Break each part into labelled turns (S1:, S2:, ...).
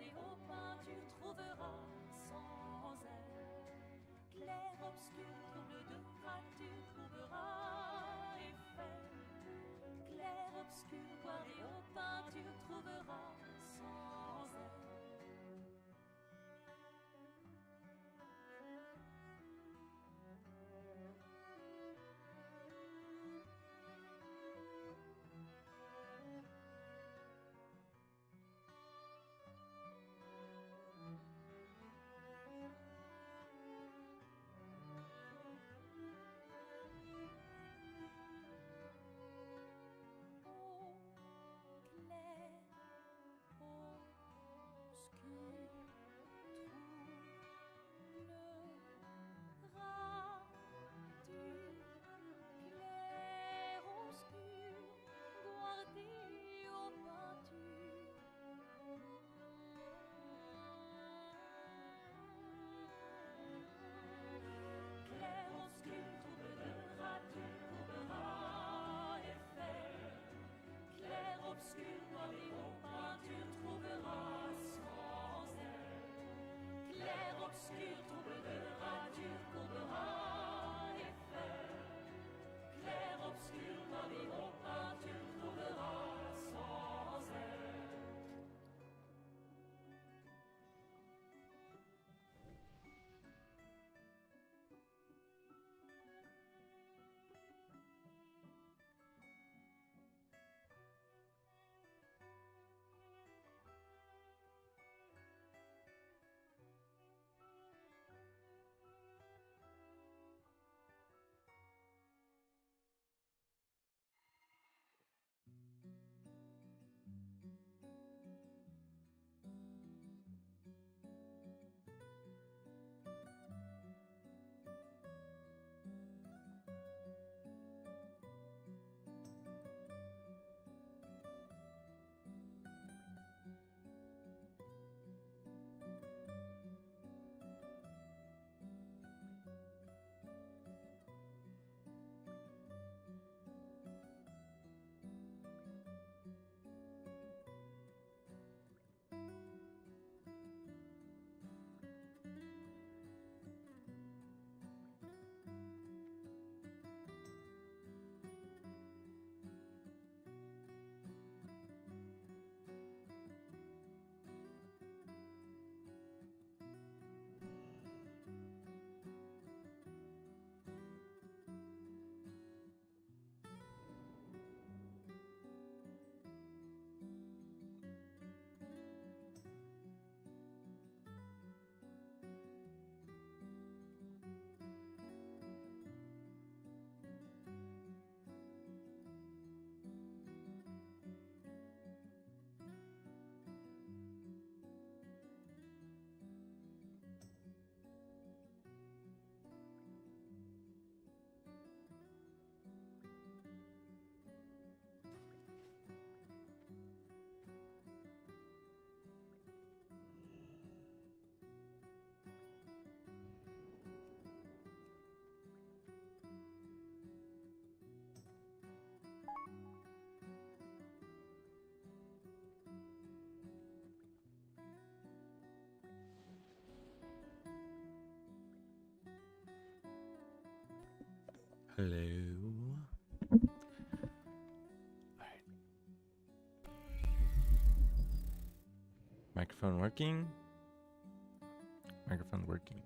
S1: et au pain tu trouveras sans elle. Clair, obscur, trouble de gras, tu trouveras effet. Clair, obscur, boire et au pain tu trouveras sans elle. Obscur, trouble de rature, courbera effet. Clair, obscur, dans les hauts pins, tu trouveras sans elle.
S2: Hello. Alright. Microphone working? Microphone working.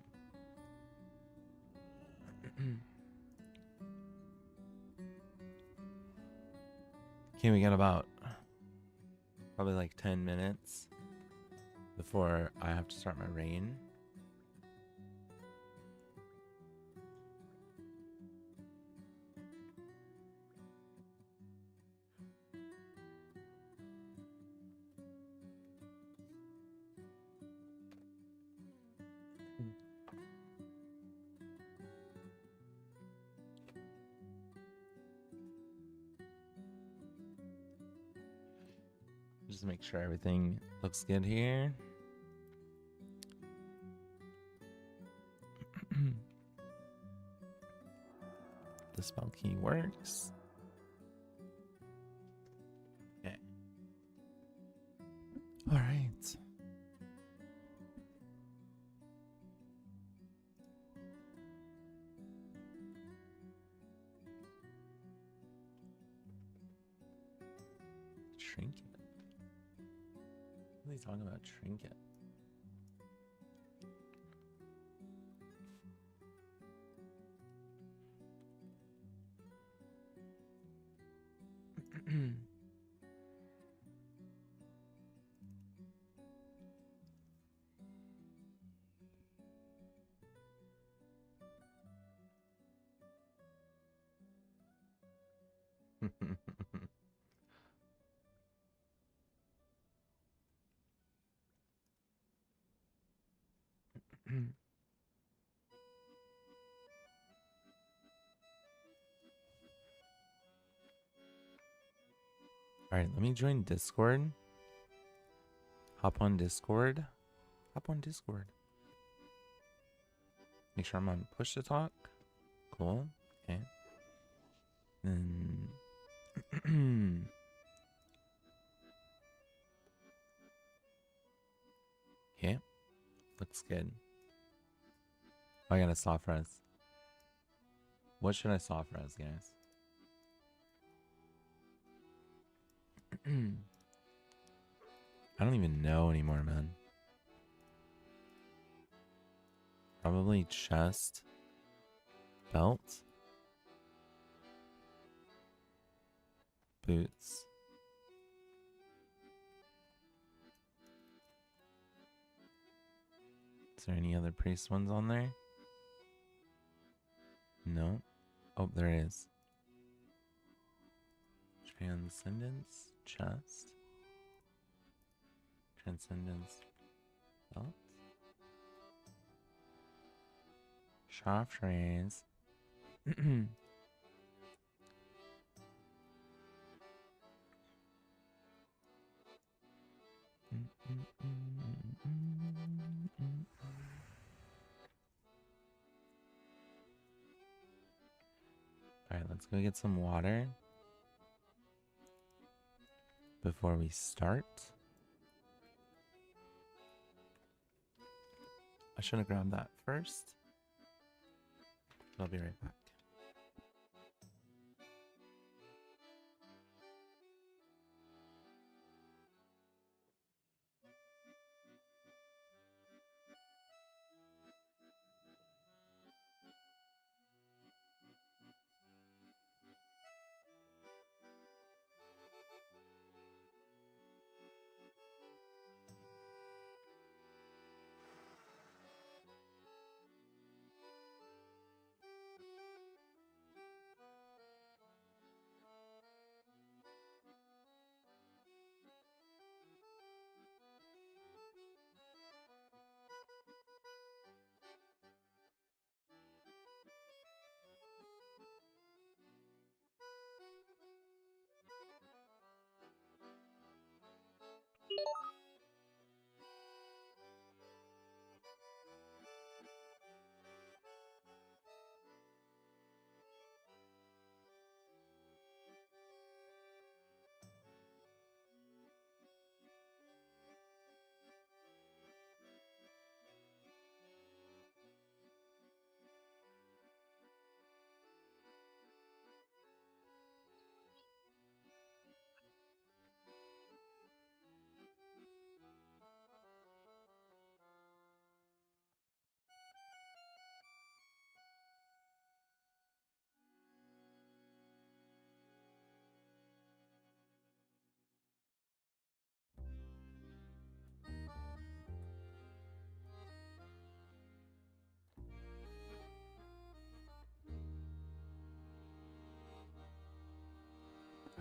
S2: Okay, we got about probably like 10 minutes before I have to start my rain. Just make sure everything looks good here. The spell key works. Okay. All right. trinket? What are they talking about trinket? All right, let me join Discord. Hop on Discord. Hop on Discord. Make sure I'm on push to talk. Cool. Okay. Then okay. Looks good. Oh, I got a soft res. What should I soft res, guys? I don't even know anymore, man. Probably chest. Belt. Boots. Is there any other priest ones on there? No. Oh, there is. Transcendence. Chest. Transcendence. Belt. Shaft raise. Alright, let's go get some water before we start. I should have grabbed that first. I'll be right back.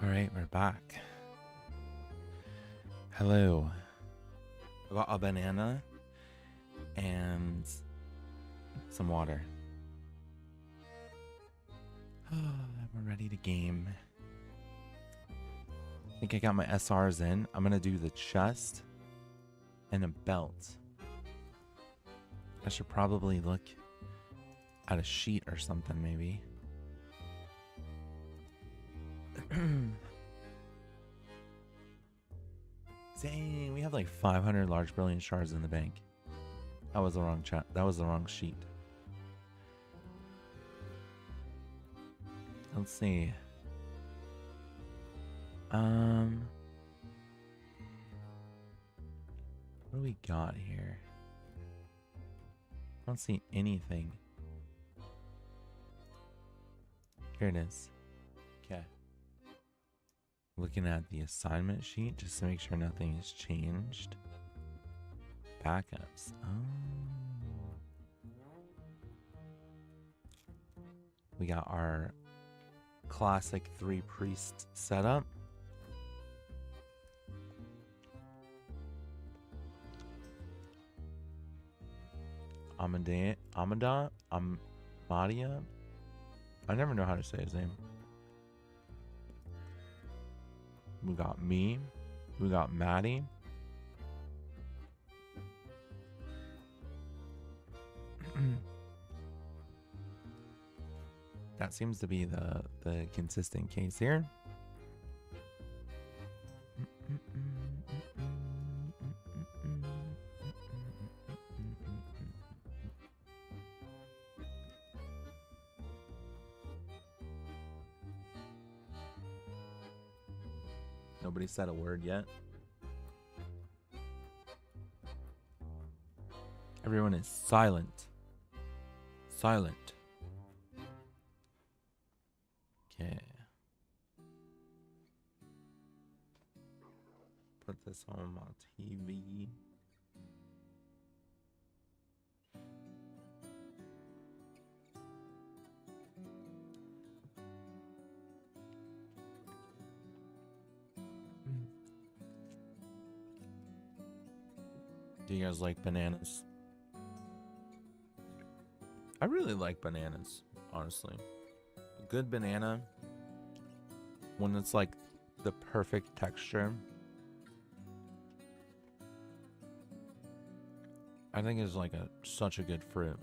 S2: All right, we're back. Hello. I got a banana and some water. We're ready to game. I think I got my SRs in. I'm gonna do the chest and a belt. I should probably look at a sheet or something, maybe. Dang, we have like 500 large brilliant shards in the bank. That was the wrong chat. That was the wrong sheet. Let's see. do we got here? I don't see anything. Here it is. Okay. Looking at the assignment sheet just to make sure nothing has changed. Backups. Oh. We got our classic 3 priest setup. Amadia. I never know how to say his name. We got me. We got Maddie. That seems to be the consistent case here. Nobody said a word yet. Everyone is silent. Silent. Okay. Put this on my TV. Do you guys like bananas? I really like bananas, honestly. A good banana, when it's like the perfect texture, I think is like such a good fruit.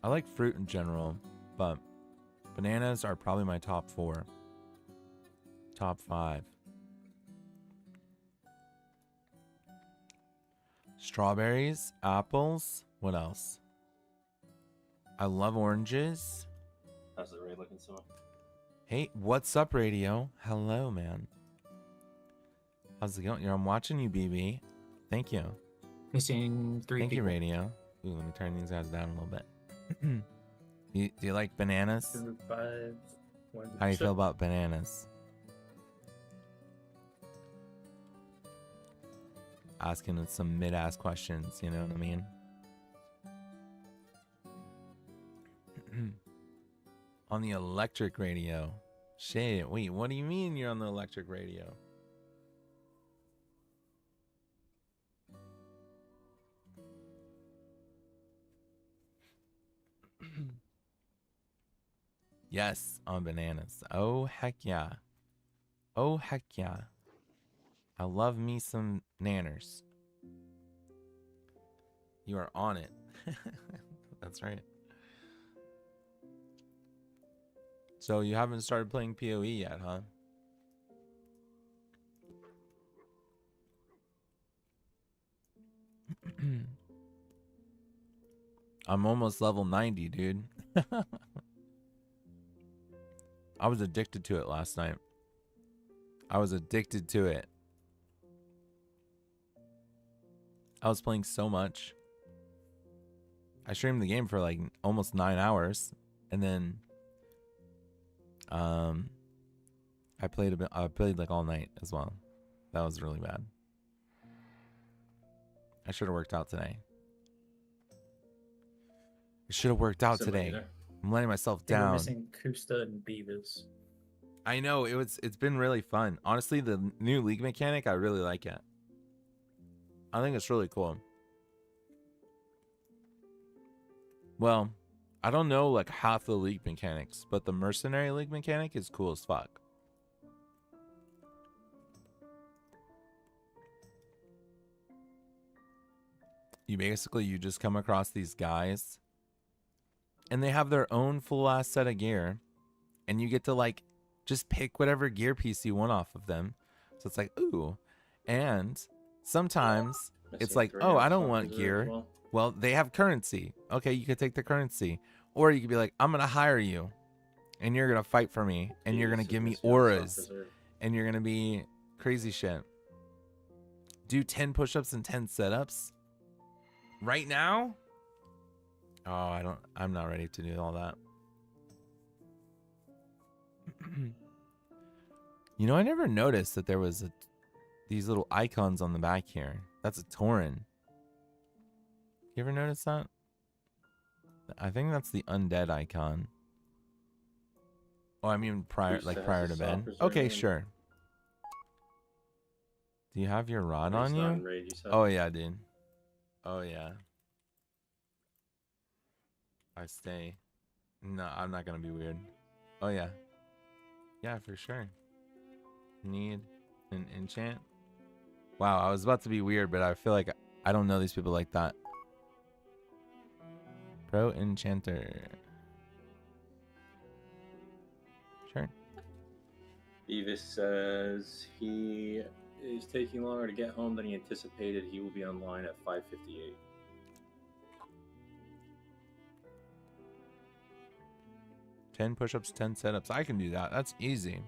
S2: I like fruit in general, but bananas are probably my top 4. Top 5. Strawberries, apples, what else? I love oranges.
S3: How's the raid looking so?
S2: Hey, what's up, radio? Hello, man. How's it going? I'm watching you, BB. Thank you.
S4: Missing 3
S2: Thank
S4: people.
S2: you, radio. Ooh, let me turn these guys down a little bit. Do you like bananas?
S4: 2, 5, 1.
S2: How do you feel about bananas? Asking some mid-ass questions, you know what I mean? On the electric radio. Shit, wait, what do you mean you're on the electric radio? Yes, on bananas. Oh, heck yeah. Oh, heck yeah. I love me some nanners. You are on it. That's right. So you haven't started playing PoE yet, huh? I'm almost level 90, dude. I was addicted to it last night. I was addicted to it. I was playing so much. I streamed the game for like almost 9 hours, and then I played a bit. I played like all night as well. That was really bad. I should have worked out today. I should have worked out today. I'm letting myself
S4: They were
S2: down.
S4: missing Kusta and Beavis.
S2: I know it's been really fun. Honestly, the new league mechanic, I really like it. I think it's really cool. Well, I don't know like half the league mechanics, but the mercenary league mechanic is cool as fuck. You just come across these guys and they have their own full ass set of gear, and you get to like just pick whatever gear piece you want off of them. So it's like, ooh. And sometimes it's like, oh, I don't want gear. Well, they have currency. Okay, you could take the currency. Or you could be like, I'm going to hire you, and you're going to fight for me, and you're going to give me auras, and you're going to be crazy shit. do 10 push-ups and 10 sit-ups right now? Oh, I'm not ready to do all that. You know, I never noticed that there was these little icons on the back here. That's a Tauren. You ever notice that? I think that's the undead icon. Oh, I mean prior to bed. Okay, sure. Do you have your rod on you? Oh yeah, dude. Oh yeah. I stay. No, I'm not gonna be weird. Oh yeah. Yeah, for sure. Need an enchant. Wow, I was about to be weird, but I feel like I don't know these people like that. Pro enchanter. Sure.
S3: Beavis says he is taking longer to get home than he anticipated. He will be online at 5:58.
S2: Ten push-ups, 10 sit-ups. I can do that. That's easy.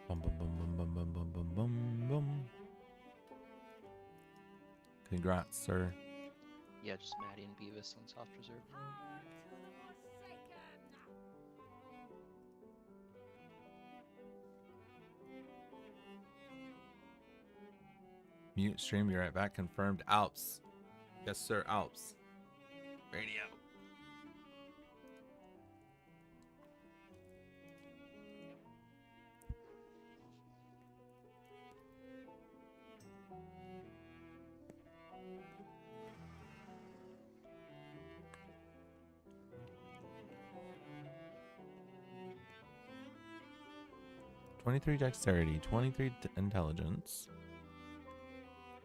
S2: Bum, bum, bum, bum, bum, bum, bum, bum, bum, bum. Congrats, sir.
S5: Yeah, just Maddie and Beavis on soft reserve.
S2: Mute stream, be right back. Confirmed. Alps. Yes, sir, Alps. Radio. $23 dexterity, 23 intelligence,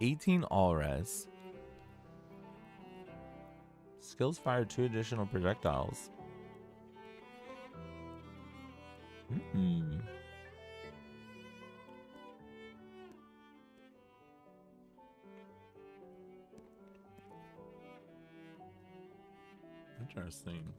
S2: 18 all res. Skills fire 2 additional projectiles. Interesting.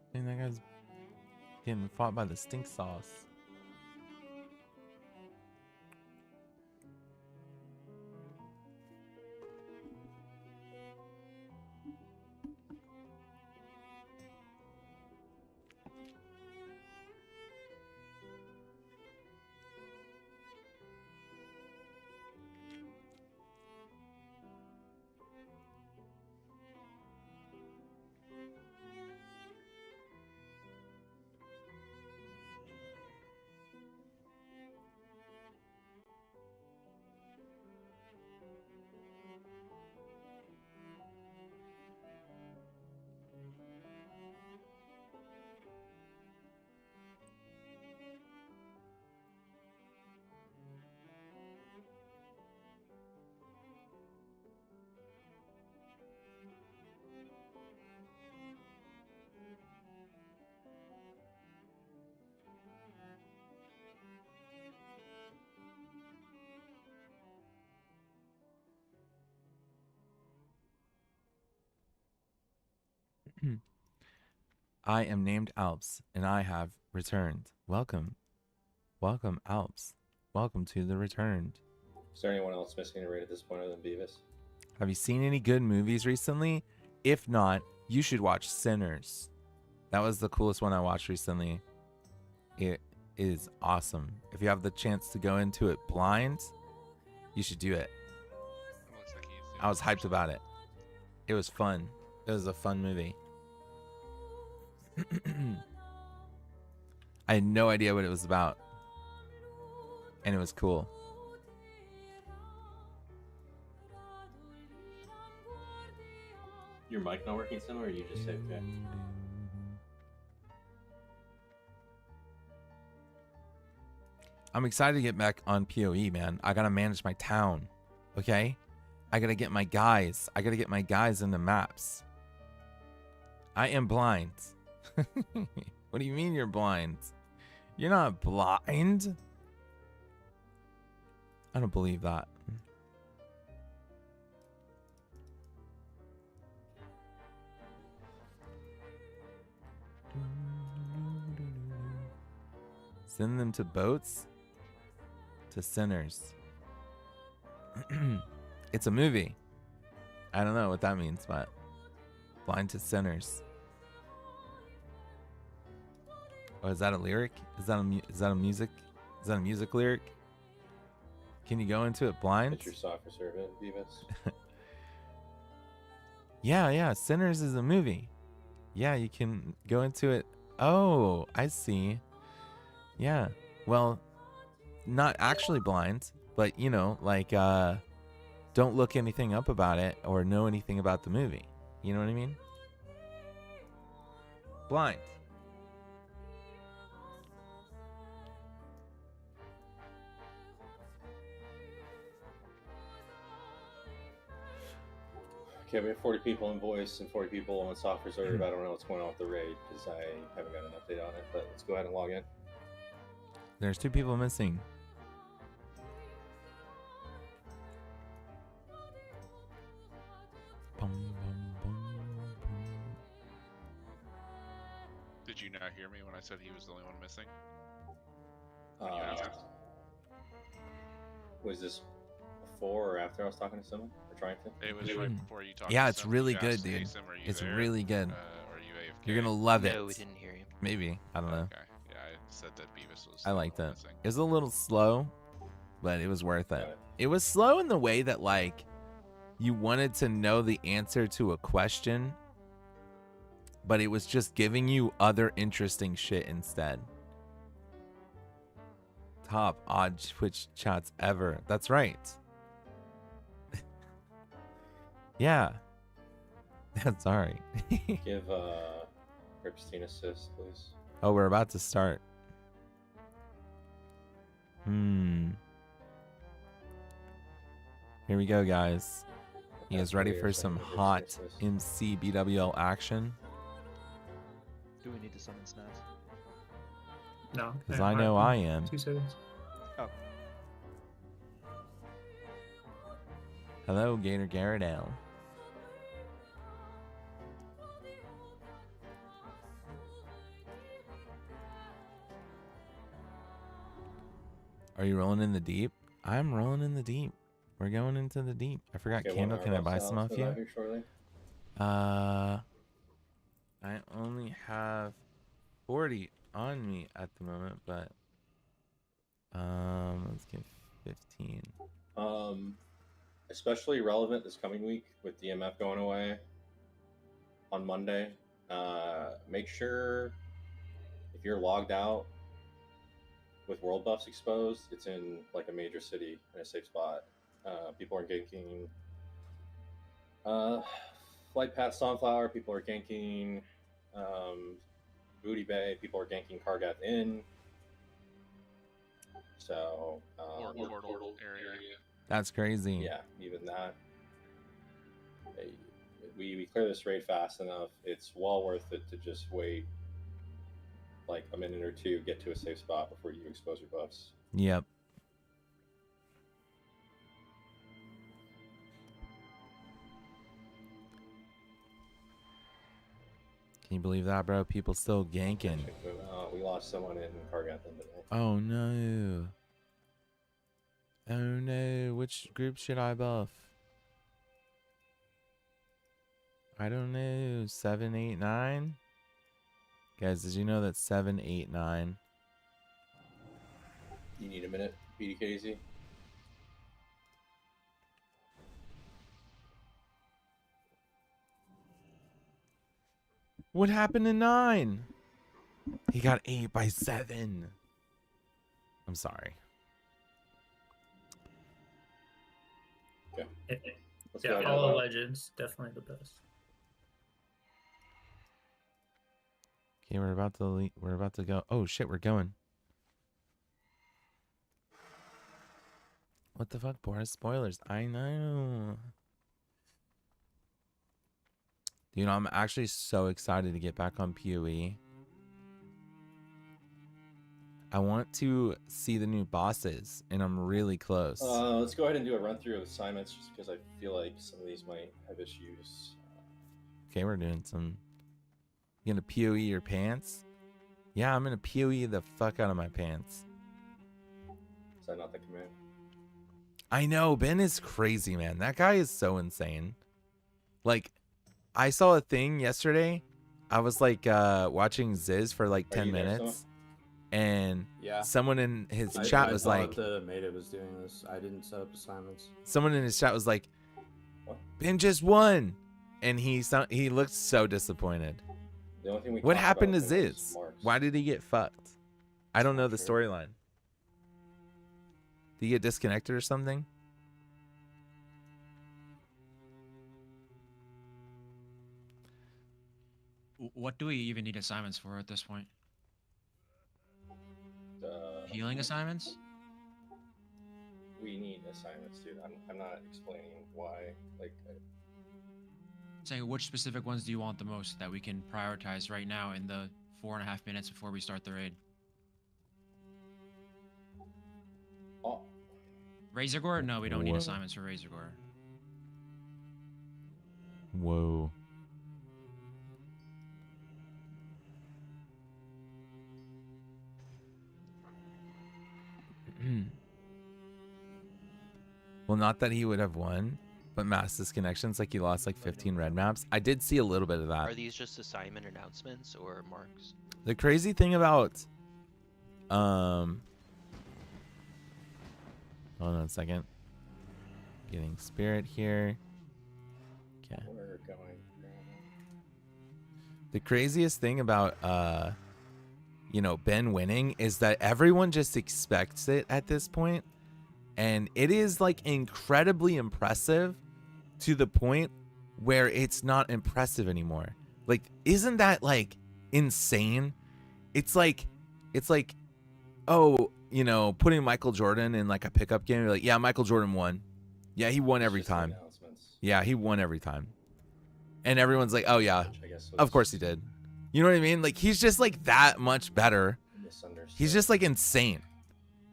S2: I think that guy's getting fought by the stink sauce. I am named Alps, and I have returned. Welcome. Welcome, Alps. Welcome to the returned.
S3: Is there anyone else missing a raid at this point other than Beavis?
S2: Have you seen any good movies recently? If not, you should watch Sinners. That was the coolest one I watched recently. It is awesome. If you have the chance to go into it blind, you should do it. I was hyped about it. It was fun. It was a fun movie. I had no idea what it was about. And it was cool.
S3: Your mic not working somewhere, or you just say okay?
S2: I'm excited to get back on PoE, man. I gotta manage my town. Okay? I gotta get my guys. I gotta get my guys in the maps. I am blind. What do you mean you're blind? You're not blind. I don't believe that. Send them to boats? To sinners. It's a movie. I don't know what that means, but blind to sinners. Oh, is that a lyric? Is that a music? Is that a music lyric? Can you go into it blind?
S3: It's your soccer servant, Beavis.
S2: Yeah. Sinners is a movie. Yeah, you can go into it. Oh, I see. Yeah. Well, not actually blind, but you know, like don't look anything up about it or know anything about the movie. You know what I mean? Blind.
S3: Okay, we have 40 people in voice and 40 people on soft reserve. I don't know what's going on with the raid because I haven't got an update on it, but let's go ahead and log in.
S2: There's 2 people missing.
S6: Did you not hear me when I said he was the only one missing?
S3: Was this before or after I was talking to someone or trying to?
S6: It was right before you talked.
S2: Yeah,
S6: to
S2: it's
S6: someone.
S2: really
S6: You
S2: good,
S6: asked
S2: dude.
S6: Asim, "Are you
S2: It's
S6: there?"
S2: really good.
S6: Are you AFK?
S2: You're gonna love it.
S5: No, we didn't hear you.
S2: Maybe. I don't know.
S6: Okay. Yeah, I said that Beavis was.
S2: I liked
S6: the
S2: it.
S6: one missing.
S2: It was a little slow, but it was worth it.
S3: Got it.
S2: It was slow in the way that, like, you wanted to know the answer to a question, but it was just giving you other interesting shit instead. Top odd Twitch chats ever. That's right. Yeah. Sorry.
S3: Give Ripstein assist, please.
S2: Oh, we're about to start. Here we go, guys. You guys ready for some hot MC BWL action?
S5: Do we need to summon Snaz?
S4: No.
S2: Because I know I am.
S4: 2 seconds.
S2: Hello, Gator Garadale. Are you rolling in the deep? I'm rolling in the deep. We're going into the deep. I forgot
S3: Okay,
S2: Candle.
S3: one
S2: Can I
S3: hour
S2: buy
S3: left,
S2: some
S3: Alex,
S2: off
S3: we'll
S2: you?
S3: out here shortly.
S2: I only have 40 on me at the moment, but let's get 15.
S3: Especially relevant this coming week with DMF going away on Monday. Make sure if you're logged out with world buffs exposed, it's in like a major city in a safe spot. People are ganking Flight Path Sunflower, people are ganking Booty Bay, people are ganking Kargath Inn. So
S6: Or portal area.
S2: That's crazy.
S3: yeah, even that. We clear this raid fast enough. It's well worth it to just wait like a minute or two, get to a safe spot before you expose your buffs.
S2: Yep. Can you believe that, bro? People still ganking.
S3: We lost someone in Kargath Inn today.
S2: Oh no. Oh no. Which group should I buff? I don't know. 7, 8, 9? Guys, did you know that 7, 8, 9?
S3: You need a minute, BDKZ?
S2: What happened to 9? He got 8 by 7. I'm sorry.
S3: Okay. Let's
S4: Yeah,
S3: go
S4: all the
S3: ahead.
S4: legends, definitely the best.
S2: Okay, we're about to go. Oh shit, we're going. What the fuck, Boris? Spoilers. I know. Dude, I'm actually so excited to get back on PoE. I want to see the new bosses, and I'm really close.
S3: Let's go ahead and do a run through of assignments, just because I feel like some of these might have issues.
S2: Okay, we're doing some. You gonna PoE your pants? Yeah, I'm gonna PoE the fuck out of my pants.
S3: Is that not the command?
S2: I know, Ben is crazy, man. That guy is so insane. Like, I saw a thing yesterday. I was like watching Ziz for like 10 minutes. And
S7: Yeah.
S2: someone in his chat was like,
S7: the Meta was doing this. I didn't set up assignments.
S2: someone in his chat was like,
S3: What?
S2: Ben just won. And he looked so disappointed.
S3: The only thing we
S2: What
S3: talked
S2: happened to
S3: about was
S2: Ziz?
S3: marks.
S2: Why did he get fucked? I don't know the
S3: Sure.
S2: storyline. Did he get disconnected or something?
S8: What do we even need assignments for at this point? Healing assignments?
S3: We need assignments, dude. I'm not explaining why. Like,
S8: Saying which specific ones do you want the most that we can prioritize right now in the 4.5 minutes before we start the raid?
S3: oh,
S8: Razorgore? No, we don't need
S2: Whoa.
S8: assignments for Razorgore.
S2: Whoa. Well, not that he would have won, but mass disconnections, like he lost like 15 red maps. I did see a little bit of that.
S9: Are these just assignment announcements or marks?
S2: The crazy thing about hold on a second. Getting spirit here. Okay.
S3: we're going.
S2: The craziest thing about Ben winning is that everyone just expects it at this point, and it is like incredibly impressive to the point where it's not impressive anymore. Like, isn't that like insane? It's like putting Michael Jordan in like a pickup game. You're like, yeah, Michael Jordan won. Yeah, he won every
S3: Just the
S2: time.
S3: announcements,
S2: Yeah, he won every time. And everyone's like, oh yeah,
S3: which I guess
S2: of
S3: was
S2: course he did. You know what I mean? Like, he's just like that much better.
S3: misunderstood.
S2: He's just like insane.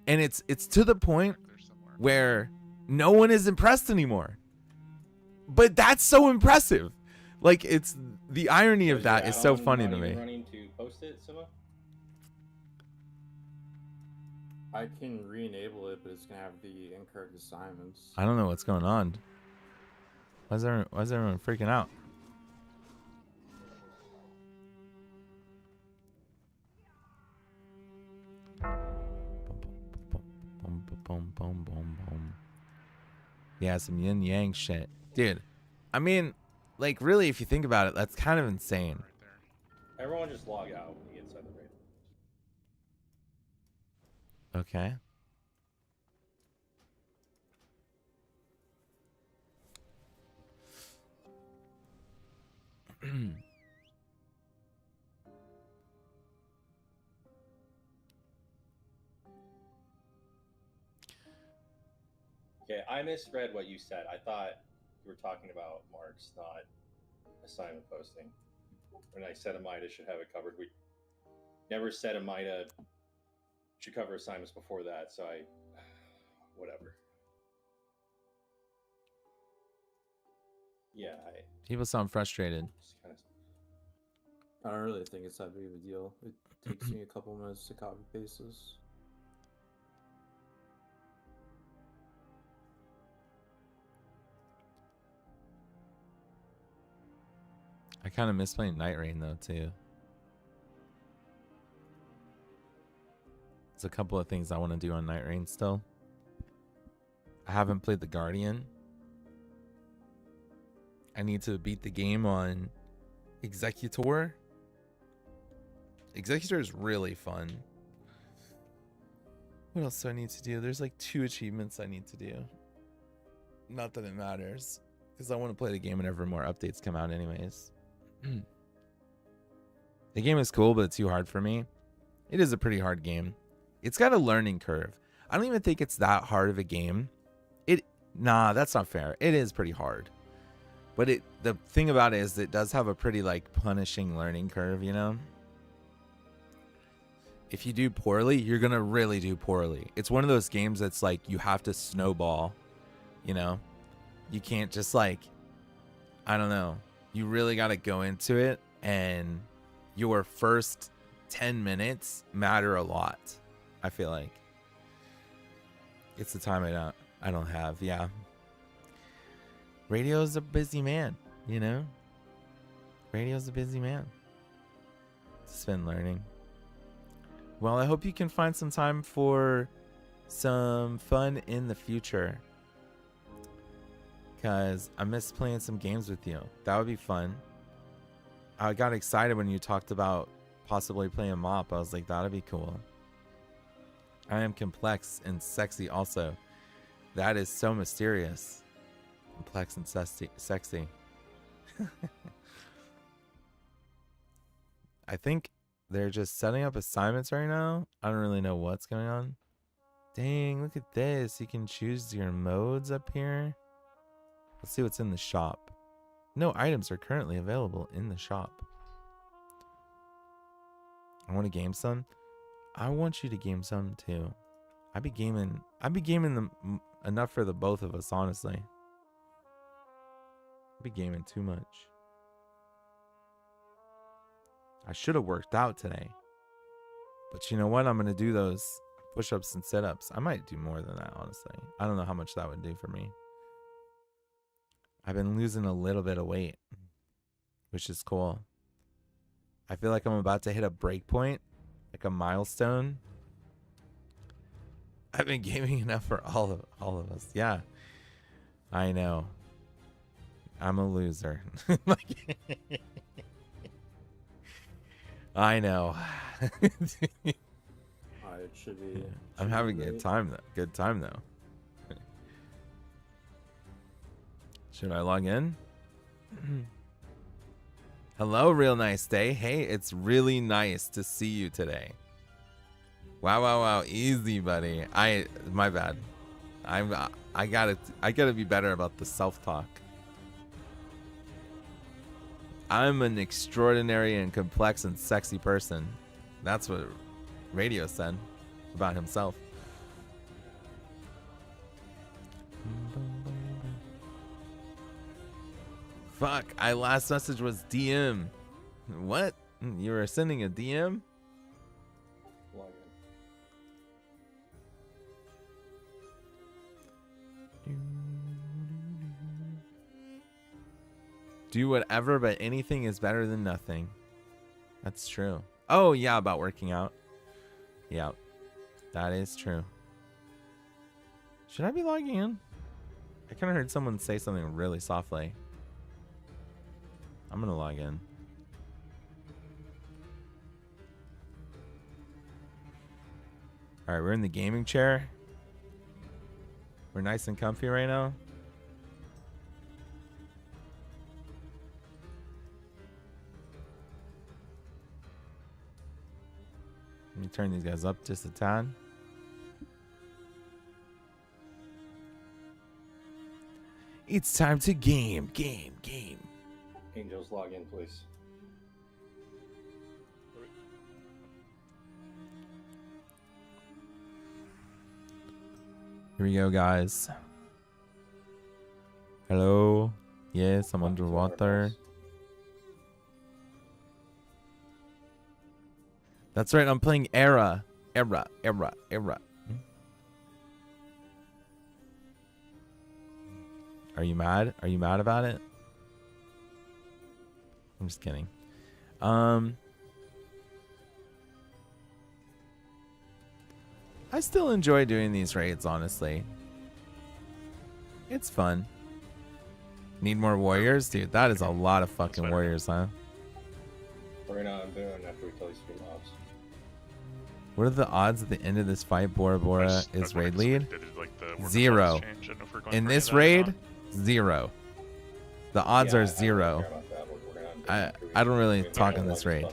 S2: And it's to the point
S6: There somewhere.
S2: where no one is impressed anymore. But that's so impressive. Like, it's the irony of
S3: Is your
S2: that is so
S3: add-on
S2: funny
S3: not
S2: to
S3: even
S2: me.
S3: Running to post it, Sima?
S7: I can re-enable it, but it's gonna have the incorrect assignments.
S2: I don't know what's going on. Why is everyone freaking out? Yeah, some yin yang shit. Dude, I mean, like, really, if you think about it, that's kind of insane.
S6: Right there.
S3: Everyone just log out when you get inside the raid.
S2: Okay.
S3: Okay, I misread what you said. I thought you were talking about marks, not assignment posting. When I said Amida should have it covered, we never said Amida should cover assignments before that, so whatever. Yeah, I
S2: People sound frustrated.
S3: just kind of.
S7: I don't really think it's that big of a deal. It takes me a couple minutes to copy paste this.
S2: I kind of miss playing Night Rain though too. There's a couple of things I want to do on Night Rain still. I haven't played the Guardian. I need to beat the game on Executor. Executor is really fun. What else do I need to do? There's like 2 achievements I need to do. Not that it matters, because I want to play the game whenever more updates come out anyways. The game is cool, but it's too hard for me. It is a pretty hard game. It's got a learning curve. I don't even think it's that hard of a game. Nah, that's not fair. It is pretty hard. But the thing about it is it does have a pretty like punishing learning curve, you know? If you do poorly, you're going to really do poorly. It's one of those games that's like you have to snowball, you know? You can't just like, I don't know. You really got to go into it, and your first 10 minutes matter a lot. I feel like it's the time I don't have. Yeah. Radio's a busy man, you know? Radio's a busy man. It's been learning. Well, I hope you can find some time for some fun in the future. Because I miss playing some games with you. That would be fun. I got excited when you talked about possibly playing Mop. I was like, that'd be cool. I am complex and sexy also. That is so mysterious. Complex and sexy. I think they're just setting up assignments right now. I don't really know what's going on. Dang, look at this. You can choose your modes up here. Let's see what's in the shop. No items are currently available in the shop. I want to game some. I want you to game some too. I'd be gaming them enough for the both of us, honestly. I'd be gaming too much. I should have worked out today. But you know what? I'm going to do those push-ups and sit-ups. I might do more than that, honestly. I don't know how much that would do for me. I've been losing a little bit of weight, which is cool. I feel like I'm about to hit a break point, like a milestone. I've been gaming enough for all of us. Yeah, I know. I'm a loser. I know.
S7: It should be.
S2: I'm having a good time though. Good time though. Should I log in? Hello, real nice day. Hey, it's really nice to see you today. Wow. Easy, buddy. My bad. I gotta be better about the self-talk. I'm an extraordinary and complex and sexy person. That's what Radio said about himself. Fuck, last message was DM. What? You were sending a DM?
S3: Log in.
S2: Do whatever, but anything is better than nothing. That's true. Oh, yeah, about working out. Yeah, that is true. Should I be logging in? I kind of heard someone say something really softly. I'm going to log in. All right, we're in the gaming chair. We're nice and comfy right now. Let me turn these guys up just a tad. It's time to game.
S3: Angels, log in, please.
S2: Here we go, guys. Hello. Yes, I'm underwater. That's right, I'm playing Era. Are you mad? Are you mad about it? I'm just kidding. I still enjoy doing these raids, honestly. It's fun. Need more warriors? Dude, that is a lot of fucking warriors, huh?
S3: We're not doing after we kill these three mobs.
S2: What are the odds at the end of this fight Bora Bora is raid lead? Zero. In this raid, zero. The odds are zero. I don't really talk on this raid.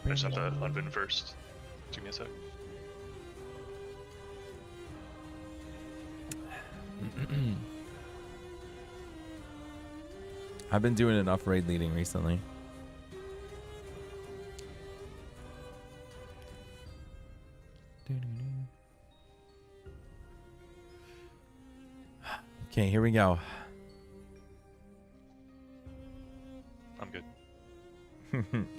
S10: I just have to unbin first. Give me a sec.
S2: I've been doing enough raid leading recently. Okay, here we go.
S5: I'm good.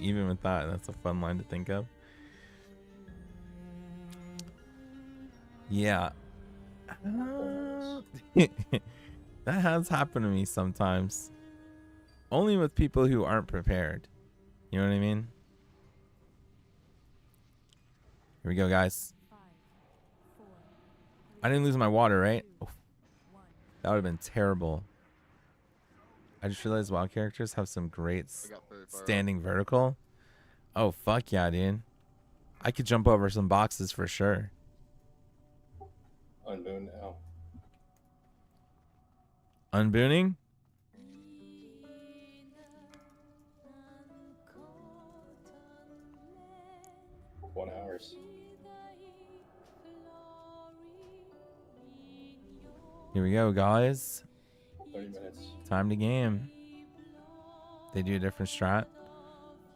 S2: Even with that, that's a fun line to think of. Yeah. That has happened to me sometimes. Only with people who aren't prepared. You know what I mean? Here we go, guys. I didn't lose my water, right? Oof. That would have been terrible. I just realized wild characters have some great standing vertical. Oh, fuck yeah, dude. I could jump over some boxes for sure.
S3: Unboon now.
S2: Unbooning?
S3: 1 hours.
S2: Here we go, guys.
S3: 30 minutes.
S2: Time to game. They do a different strat.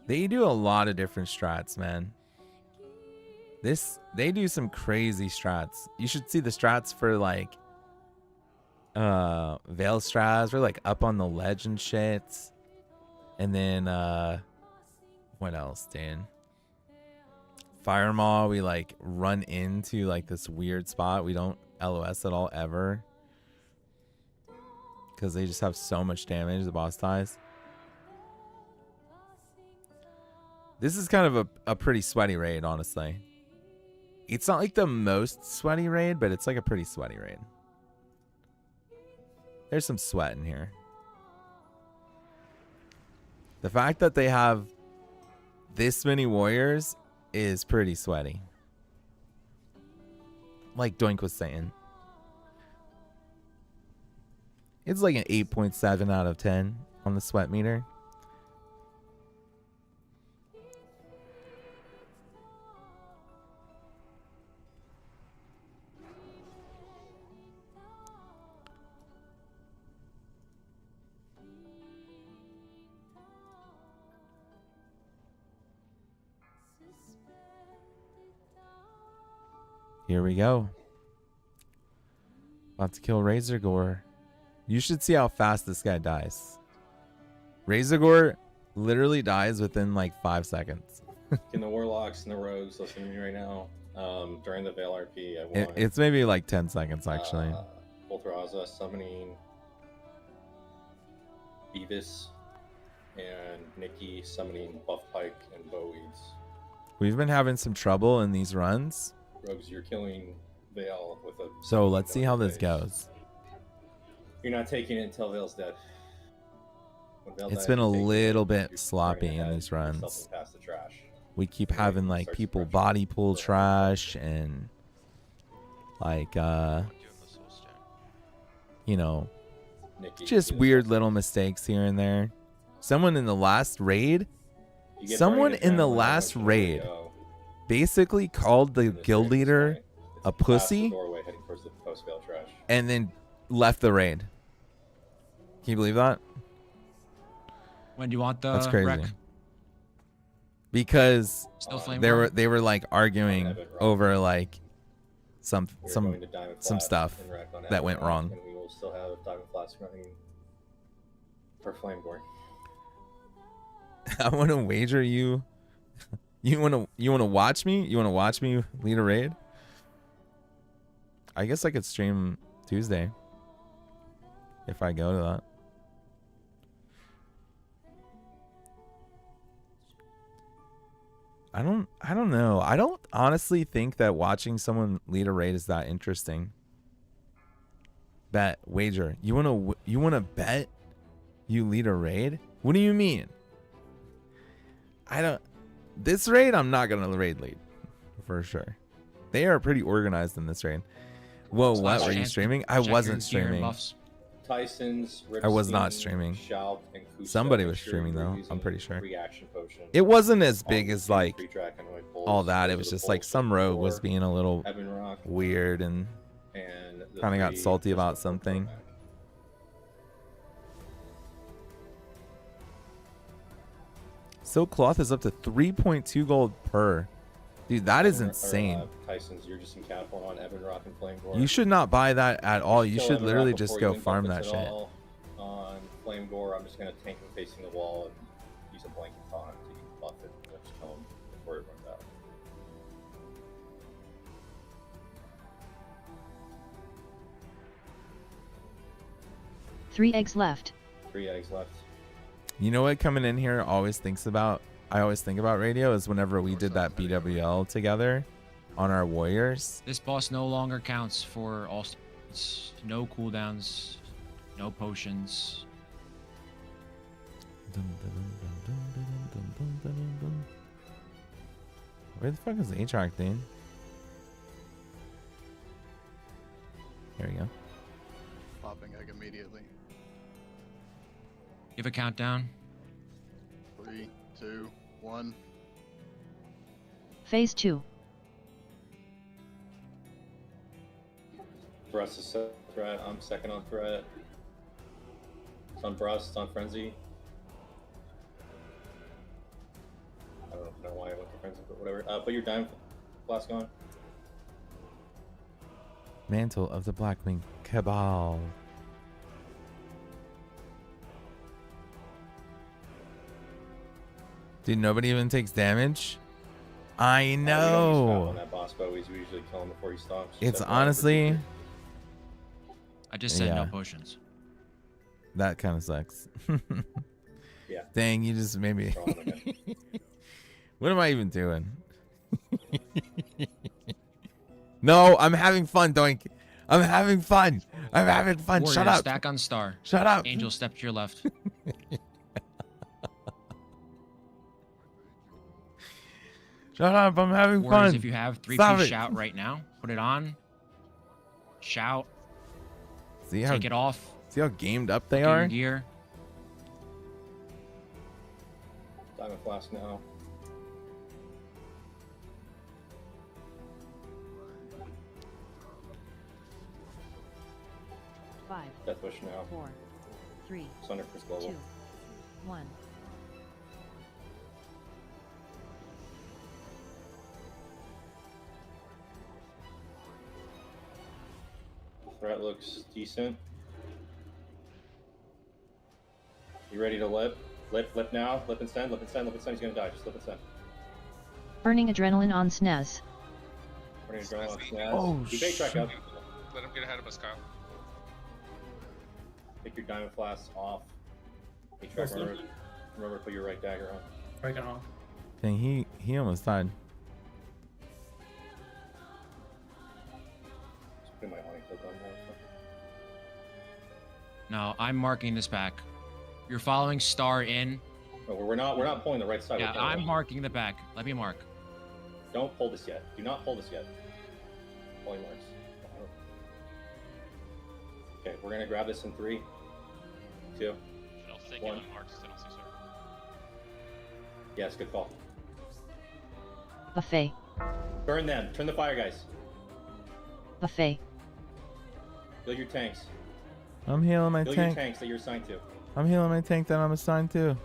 S2: They do a lot of different strats, man. They do some crazy strats. You should see the strats for like Veil strats. We're like up on the ledge and shit. And then what else, Dan? Fire Maw, we like run into like this weird spot. We don't LOS at all ever. Because they just have so much damage, the boss dies. This is kind of a pretty sweaty raid, honestly. It's not like the most sweaty raid, but it's like a pretty sweaty raid. There's some sweat in here. The fact that they have this many warriors is pretty sweaty. Like Doink was saying. It's like an 8.7 out of 10 on the sweat meter. Here we go. About to kill Razor Gore. You should see how fast this guy dies. Razor Gore literally dies within like 5 seconds.
S3: Can the Warlocks and the Rogues listen to me right now? During the Veil RP, I want...
S2: It's maybe like 10 seconds, actually.
S3: Ultraza summoning Beavis and Nikki summoning Buff Pike and Bowweeds.
S2: We've been having some trouble in these runs.
S3: Rogues, you're killing Veil with a...
S2: So let's see how this goes.
S3: You're not taking it until Veil's dead.
S2: It's been a little bit sloppy in these runs. We keep having like people body pull trash and like you know, just weird little mistakes here and there. Someone in the last raid basically called the guild leader a pussy and then left the raid. Can you believe that?
S8: When do you want the
S2: That's crazy.
S8: wreck?
S2: Because
S8: Still
S2: they were like arguing over like some stuff that went wrong.
S3: And we will still have Diamond Flask running for Flameborn.
S2: I want to wager you. You want to watch me? You want to watch me lead a raid? I guess I could stream Tuesday if I go to that. I don't know. I don't honestly think that watching someone lead a raid is that interesting. Bet, wager. You wanna bet you lead a raid? What do you mean? This raid I'm not gonna raid lead for sure. They are pretty organized in this raid. Whoa, what were you streaming? I wasn't streaming.
S3: Tyson's,
S2: I was not streaming.
S3: Schaub, and Kusa
S2: Somebody was streaming though, I'm pretty sure.
S3: Reaction potion.
S2: It wasn't as big as like all that. It was just like some rogue was being a little weird and
S3: the
S2: Kind of got
S3: three
S2: salty
S3: just
S2: about
S3: before
S2: something.
S3: throwback.
S2: Silk cloth is up to 3.2 gold per. Dude, that is
S3: Evan- or,
S2: insane.
S3: Tyson's, you're just in Catapult on Evan Rock and Flame Gore.
S2: You should not buy that at all. You
S3: kill
S2: should
S3: Evan
S2: literally
S3: Rock
S2: just
S3: before
S2: go
S3: you win
S2: farm
S3: buffets
S2: that
S3: at
S2: shit.
S3: all. On Flame Gore, I'm just gonna tank him facing the wall and use a blanket taunt to buff it and just kill him before it runs out.
S10: Three eggs left.
S3: 3 eggs left.
S2: You know what coming in here always thinks about? I always think about radio is whenever we did that BWL together on our warriors.
S8: This boss no longer counts for all stats. No cooldowns, no potions.
S2: Where the fuck is Aatrox, dude? Here we go.
S11: Popping egg immediately.
S8: Give a countdown.
S11: 3, 2, 1.
S10: Phase 2.
S3: Brust is threat. I'm second on threat. It's on Brust. It's on Frenzy. I don't know why I went to Frenzy, but whatever. Put your Diamond Flask on.
S2: Mantle of the Blackwing Cabal. Dude, nobody even takes damage? I
S3: We don't use Trap
S2: know.
S3: on that boss, but we usually kill him before he stops.
S2: It's
S3: Except
S2: honestly,
S8: I just said no
S2: Yeah.
S8: potions.
S2: that kind of sucks.
S3: Yeah.
S2: Dang, you just made me.
S3: Wrong again.
S2: What am I even doing? No, I'm having fun, Doink. I'm having fun. I'm having fun.
S8: Warrior,
S2: Shut up.
S8: stack on star.
S2: Shut up.
S8: Angel, step to your left.
S2: Shut up. I'm having
S8: Warriors,
S2: fun.
S8: if you have 3
S2: Stop
S8: piece
S2: it.
S8: shout right now, put it on. Shout.
S2: See how
S8: Take it off.
S2: see how gamed up they
S8: Get your
S2: are?
S8: gear.
S3: Diamond Flask now.
S10: Five,
S3: Death Wish now.
S10: 4, 3,
S3: Thunder First Global.
S10: 2, 1.
S3: Threat looks decent. You ready to lip? Lip now. Lip and send. Lip and send. Lip and send. He's gonna die. Just lip and send.
S10: Burning adrenaline on SNES.
S3: We're gonna draw on Snaz.
S2: Oh,
S3: You bait track up.
S6: Let him get ahead of us, Kyle.
S3: Take your Diamond Flask off. Bait track. Remember to put your right dagger on.
S4: Right on.
S2: Dang, he almost died.
S3: Just put my Haunting Cloak on now.
S8: No, I'm marking this back. You're following star in.
S3: No, we're not pulling the right side.
S8: Yeah,
S3: We're
S8: I'm
S3: pulling-
S8: marking the back. Let me mark.
S3: Don't pull this yet. Do not pull this yet. Pulling marks. Okay, we're gonna grab this in 3, 2.
S5: I'll take
S3: One.
S5: it on Marks. I don't see so.
S3: Yes, good call.
S10: Buffet.
S3: Burn them. Turn the fire, guys.
S10: Buffet.
S3: Build your tanks.
S2: I'm healing my
S3: Build your
S2: tank.
S3: tanks that you're assigned to.
S2: I'm healing my tank that I'm assigned to.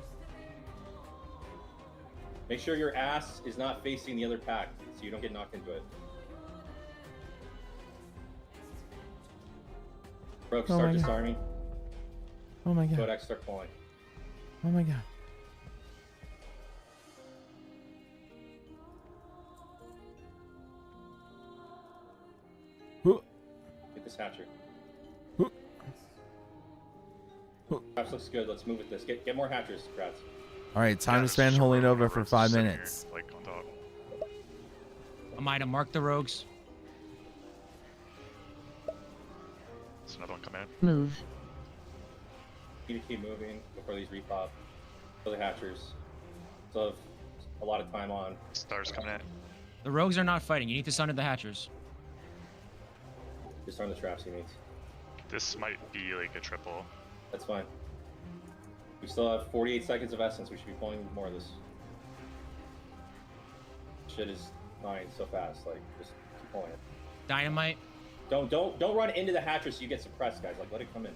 S3: Make sure your ass is not facing the other pack, so you don't get knocked into it. Broke,
S2: Oh
S3: start
S2: my God.
S3: disarming.
S2: Oh my god.
S3: Codex, start pulling.
S2: Oh my god.
S3: Get this hatchery.
S2: Who-
S3: Perhaps looks good. Let's move with this. Get more hatchers, Kratz.
S2: All right, time to spend Holy Nova for 5 minutes.
S5: Like on top.
S8: Amida, mark the rogues.
S5: There's another one coming in.
S10: Move.
S3: Need to keep moving before these repop. Kill the hatchers. So have a lot of time on.
S5: Stars coming in.
S8: The rogues are not fighting. You need to sunder the hatchers.
S3: Disarm the traps he needs.
S5: This might be like a triple.
S3: That's fine. We still have 48 seconds of essence. We should be pulling more of this. Shit is dying so fast. Like, just keep pulling it.
S8: Dynamite.
S3: Don't run into the hatchery so you get suppressed, guys. Like, let it come in.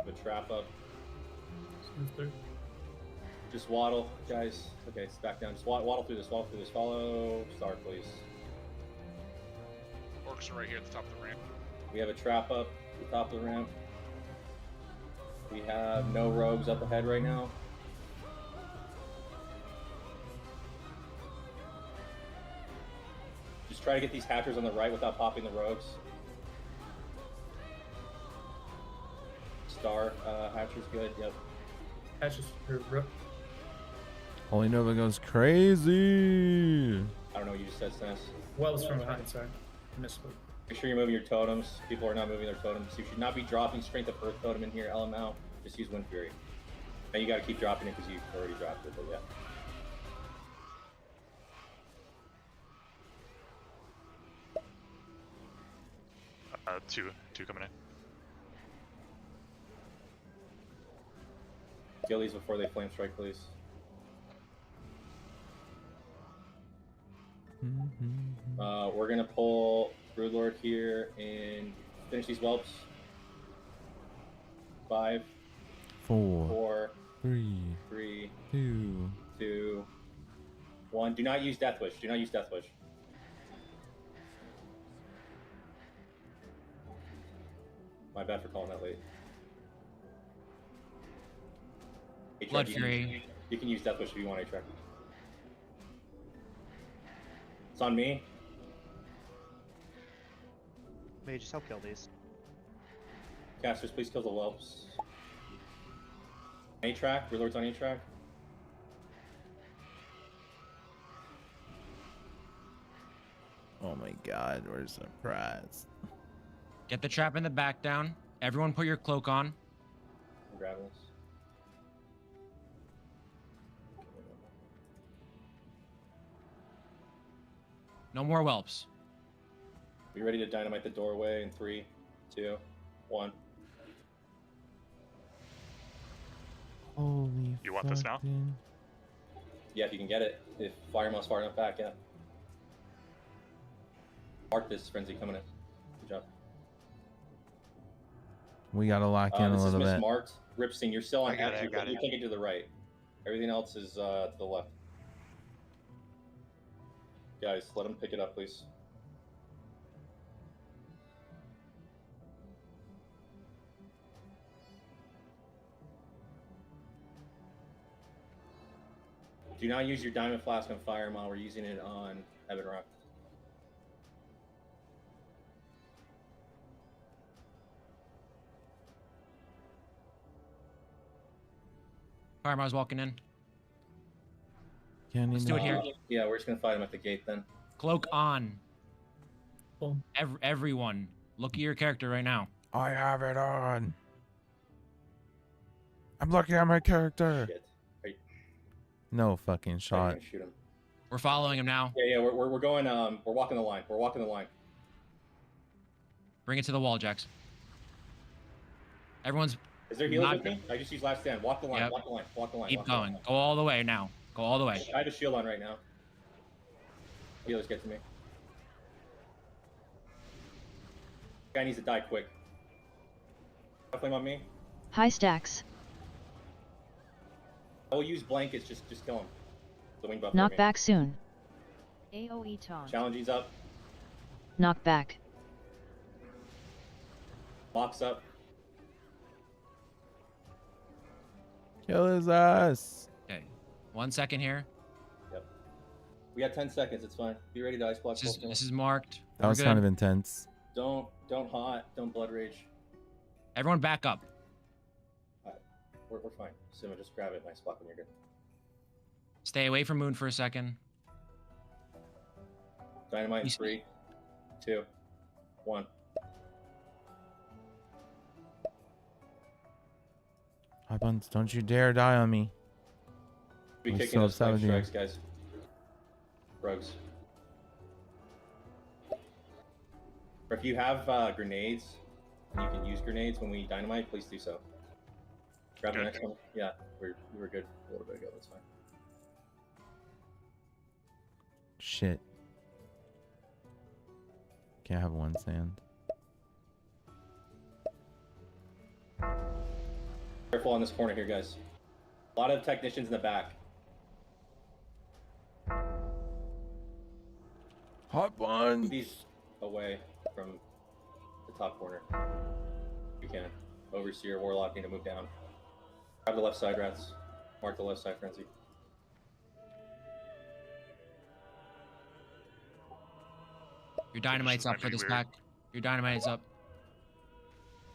S3: The trap up. Just waddle, guys. Okay, it's back down. Just waddle through this. Waddle through this. Follow Star, please.
S6: Orcs are right here at the top of the ramp.
S3: We have a trap up at the top of the ramp. We have no rogues up ahead right now. Just try to get these hatchers on the right without popping the rogues. Star hatcher's good. Yep.
S4: Hatches.
S2: Holy Nova goes crazy.
S3: I don't know what you just said, Snes.
S4: Wells from behind, sorry. Misspoke.
S3: Make sure you're moving your totems. People are not moving their totems. You should not be dropping Strength of Earth totem in here. LM out. Just use Wind Fury. Now you got to keep dropping it because you already dropped it, but yeah.
S5: Two coming in.
S3: Kill these before they flame strike, please. We're gonna pull Broodlord here and finish these whelps. 5, 4, 3, 2, 1. Do not use Death Wish. Do not use Death Wish. My bad for calling that late.
S8: Blood Fury.
S3: You can use Death Wish if you want, A-Track. It's on me.
S12: Mages, help kill these.
S3: Casters, please kill the whelps. A-Track, Warlord's on A-Track.
S2: Oh my god, where's the prize?
S8: Get the trap in the back down. Everyone put your cloak on.
S3: I'm grabbing this.
S8: No more whelps.
S3: Be ready to dynamite the doorway in 3, 2, 1.
S2: Holy
S5: You want this now?
S2: fucking-
S3: Yeah, if you can get it. If Firemouth's far enough back, yeah. Mark this frenzy coming in. Good job.
S2: We gotta lock in a
S3: This is
S2: little bit.
S3: mismarked. Ripstein, you're still on
S12: I got it,
S3: hatchery,
S12: I got
S3: but you
S12: it.
S3: can't get to the right. Everything else is to the left. Guys, let him pick it up, please. Do not use your Diamond Flask on Firemaw. We're using it on Ebon Rock.
S8: Firemar's walking in.
S2: Can't
S8: Let's
S2: even-
S8: do it here.
S3: Yeah, we're just gonna fight him at the gate then.
S8: Cloak on.
S4: Boom.
S8: Everyone, look at your character right now.
S2: I have it on. I'm looking at my character.
S3: Shit.
S2: No fucking
S3: I'm
S2: shot.
S3: gonna shoot him.
S8: We're following him now.
S3: Yeah, we're going. We're walking the line. We're walking the line.
S8: Bring it to the wall, Jax. Everyone's
S3: Is there healers
S8: Not
S3: with me? I just used last stand. Walk the line.
S8: Yep.
S3: Walk the line. Walk the line.
S8: keep
S3: walk the line.
S8: going. Go all the way now. Go all the way.
S3: I have a shield on right now. Healers get to me. Guy needs to die quick. Flame on me.
S10: High stacks.
S3: I will use blankets. Just kill him. The wing buff.
S10: Knock
S3: for me.
S10: back soon. AoE taunt.
S3: Challenging's up.
S10: Knock back.
S3: Locks up.
S2: Kill his ass.
S8: Okay. 1 second here.
S3: Yep. We got 10 seconds. It's fine. Be ready to ice block.
S8: This is marked.
S2: That was kind of intense.
S3: Don't hot. Don't blood rage.
S8: Everyone back up.
S3: We're fine. Sima, just grab it. Nice block when you're good.
S8: Stay away from Moon for a second.
S3: Dynamite in 3, 2, 1.
S2: Hi, Buns, don't you dare die on me.
S3: Be
S2: I'm
S3: kicking
S2: so
S3: those flame
S2: upset with you.
S3: strikes, guys. Rogues. Or if you have grenades, and you can use grenades when we dynamite, please do so. Grab the
S5: Good.
S3: next one. Yeah, we were good a little bit ago. That's fine.
S2: Shit. can't have one sand.
S3: Careful on this corner here, guys. A lot of technicians in the back.
S2: Hot one.
S3: Move these away from the top corner. If you can. Overseer, Warlock need to move down. Grab the left side, rats. Mark the left side, Frenzy.
S8: Your dynamite's up
S5: might
S8: for
S5: be
S8: this
S5: weird.
S8: pack. Your dynamite's up.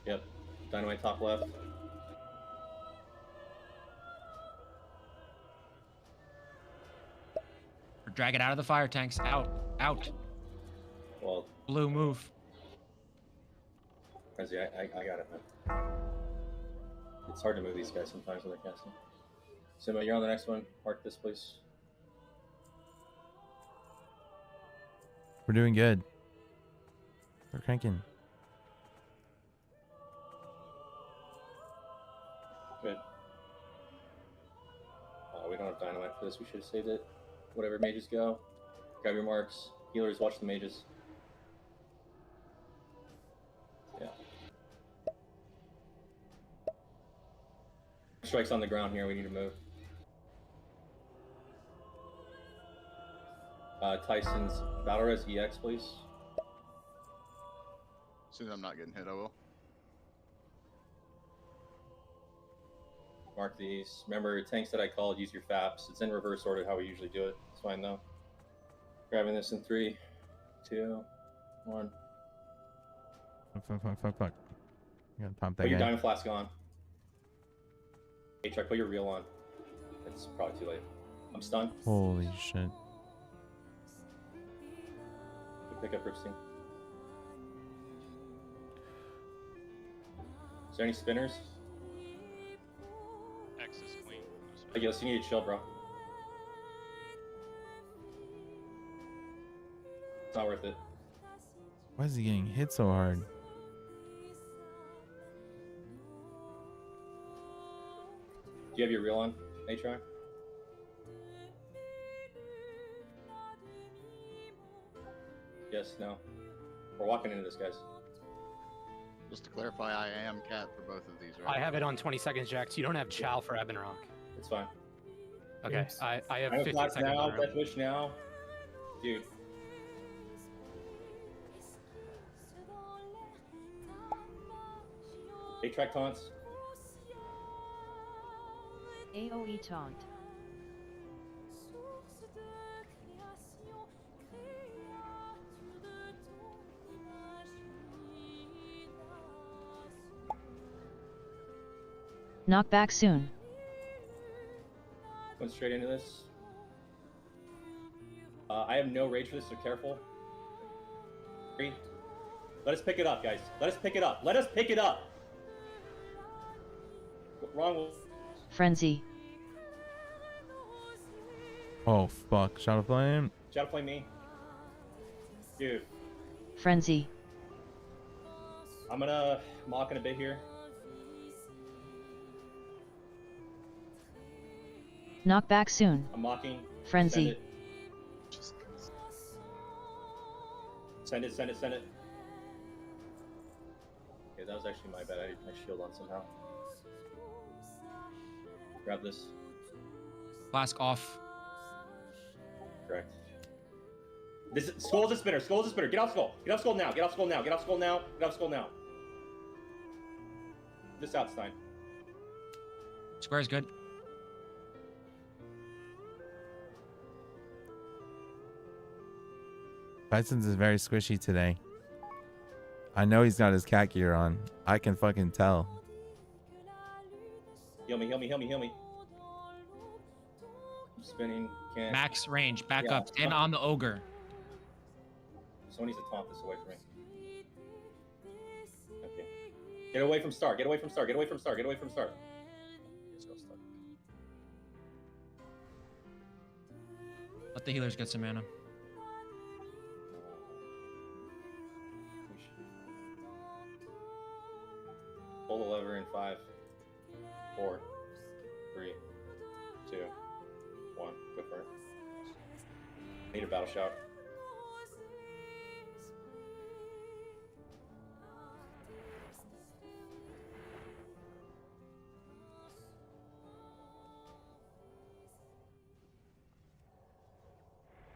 S3: Yep. Dynamite top left.
S8: Drag it out of the fire tanks. Out. Out.
S3: Well,
S8: Blue, move.
S3: Frenzy, I got it, man. It's hard to move these guys sometimes when they're casting. Simo, you're on the next one. Mark this, please.
S2: We're doing good. We're cranking.
S3: Good. We don't have dynamite for this. We should have saved it. Whatever, mages go. Grab your marks. Healers, watch the mages. Yeah. Strikes on the ground here. We need to move. Tyson's Battle Res EX, please.
S11: As soon as I'm not getting hit, I will.
S3: Mark these. Remember, tanks that I called, use your FAPs. It's in reverse order how we usually do it. It's fine though. Grabbing this in 3, 2, 1.
S2: Fuck. You gotta pump that
S3: Put your
S2: guy.
S3: diamond flask on. Hey, try put your reel on. It's probably too late. I'm stunned.
S2: Holy shit.
S3: Pick up Ripstein. Is there any spinners?
S6: X is clean.
S3: Okay, let's you need to chill, bro. It's not worth it.
S2: Why is he getting hit so hard?
S3: Do you have your reel on, A-Track? Yes, no. We're walking into this, guys.
S11: Just to clarify, I am cat for both of these, right?
S13: I have it on 20 seconds, Jax. You don't have Chow for Ebon Rock.
S3: It's fine.
S13: Okay,
S4: Yes.
S13: I have
S3: Diamond
S13: 50
S3: flask
S13: seconds.
S3: now,
S13: on
S3: Death Wish now. Dude. A-Track taunts.
S10: AoE taunt. Knock back soon.
S3: Went straight into this. I have no rage for this, so careful. 3. Let us pick it up, guys. Let us pick it up. Let us pick it up. Wrong.
S10: Frenzy.
S2: Oh fuck. Shadow Flame.
S3: Shadow Flame me. Dude,
S10: Frenzy.
S3: I'm gonna mock in a bit here.
S10: Knock back soon.
S3: I'm mocking.
S10: Frenzy.
S3: Send it. Send it. Okay, that was actually my bad. I had my shield on somehow. Grab this.
S8: Flask off.
S3: Correct. This is, Skull's a spinner. Skull's a spinner. Get off Skull. Get off Skull now. Get off Skull now. Get off Skull now. Get off Skull now. This out, Stein.
S8: Square's good.
S2: Bison's is very squishy today. I know he's got his cat gear on. I can fucking tell.
S3: Heal me. I'm spinning. Can't.
S8: Max range. Back
S3: Yeah,
S8: up. Stand on the ogre.
S3: Someone needs to taunt this away from me. Okay. Get away from Star. Let's go Star.
S8: Let the healers get some mana.
S3: Pull the lever in 5, 4, 3, 2, 1. Go for it. Need a battle shout.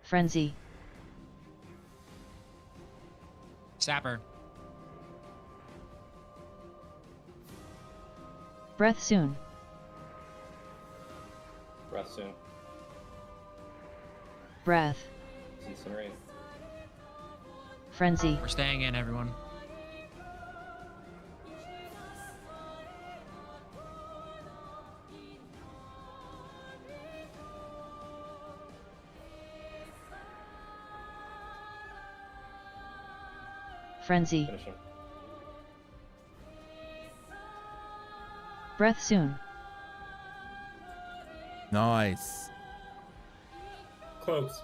S10: Frenzy.
S8: Sapper.
S10: Breath soon.
S3: Breath soon.
S10: Breath.
S3: Incinerate.
S10: Frenzy.
S8: We're staying in, everyone.
S10: Frenzy.
S3: Finish him.
S10: Breath soon.
S2: Nice.
S4: Close.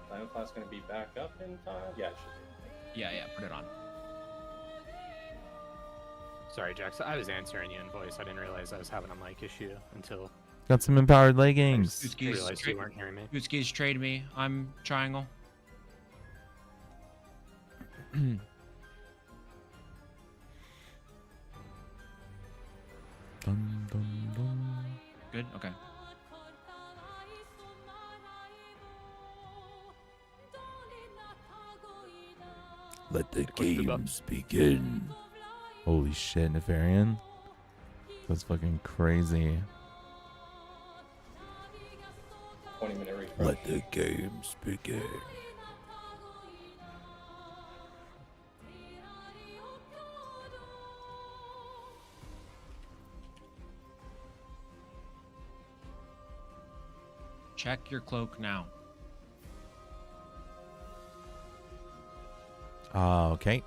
S3: Diamond Class gonna be back up in time? Yeah, it should be.
S8: Yeah, put it on.
S13: Sorry, Jax. I was answering you in voice. I didn't realize I was having a mic issue until
S2: Got some empowered
S13: I
S2: leggings.
S13: just realized you weren't hearing me.
S8: Bootskis, trade me. I'm triangle.
S2: Dun, dun, dun.
S8: Good? Okay.
S2: Let the games begin. Holy shit, Nefarian. That's fucking crazy.
S3: 20-minute refresh.
S2: Let the games begin.
S8: Check your cloak now.
S2: Okay.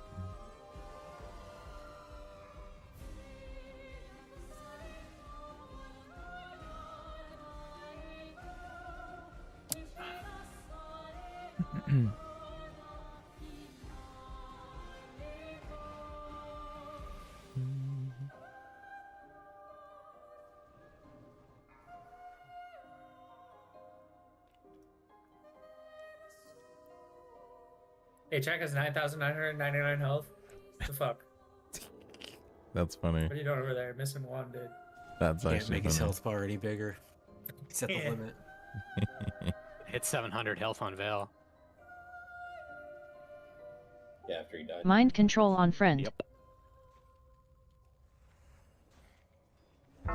S4: Hey, Jack has 9,999 health. What the fuck?
S2: That's funny.
S4: What are you doing over there? Missing one, dude.
S2: That's
S14: Can't
S2: actually
S14: make his
S2: funny.
S14: health bar any bigger. He's at the
S4: Yeah.
S14: limit.
S13: Hit 700 health on Veil.
S3: Yeah, after he died.
S10: Mind control on friend.
S13: Yep. It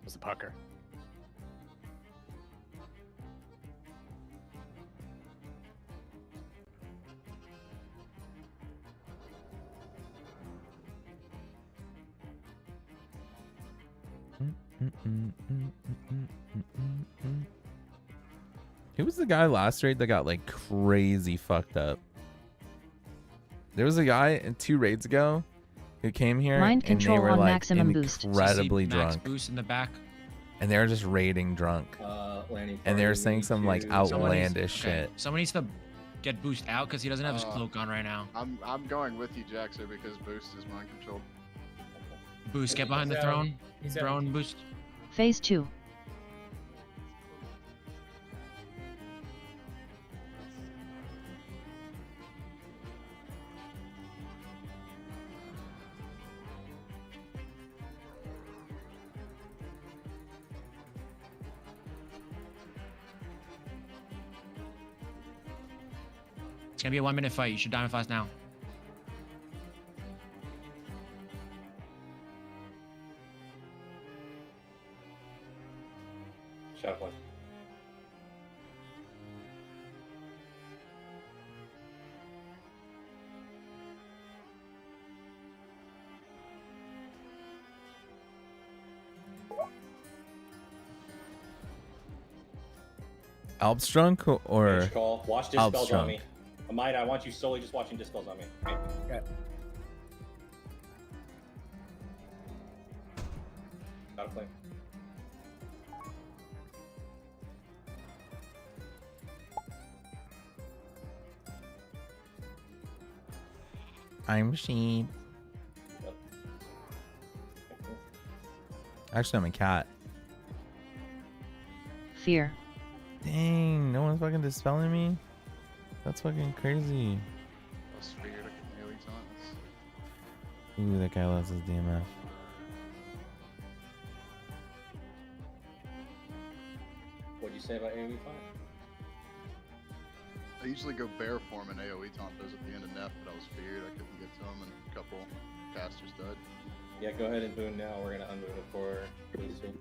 S13: was a pucker.
S2: Who was the guy last raid that got like crazy fucked up? There was a guy 2 raids ago who came here
S10: Mind
S2: and they
S10: control
S2: were
S10: on
S2: like
S10: maximum boost.
S2: incredibly
S8: CC max
S2: drunk,
S8: boost in the back.
S2: and they were just raiding drunk,
S3: Landing
S2: and they were
S3: party,
S2: saying some
S3: me
S2: like
S3: too.
S2: outlandish
S8: Okay,
S2: shit.
S8: someone needs to get boost out because he doesn't have his cloak on right now.
S11: I'm going with you, Jaxo, because boost is mind controlled.
S8: Boost, get behind the
S4: He's out.
S8: throne.
S4: He's out.
S8: Throne boost.
S10: Phase 2.
S8: It's gonna be a 1-minute fight. You should diamond fast now.
S3: Shadow Plane.
S2: Alps drunk or
S3: Finish call. Watch
S2: Alps
S3: dispels on
S2: drunk?
S3: me. Amida, I want you solely just watching dispels on me.
S4: Okay.
S3: Shadow Plane.
S2: I'm sheep. Actually, I'm a cat.
S10: Fear.
S2: Dang, no one's fucking dispelling me. That's fucking crazy.
S11: Plus fear to melee taunts.
S2: Ooh, that guy loves his DMF.
S3: say about AoE 5?
S11: I usually go bear form and AoE taunt those at the end of Nef, but I was feared I couldn't get to them, and a couple casters died.
S3: Yeah, go ahead and boon now. We're gonna unboon it for Lucy.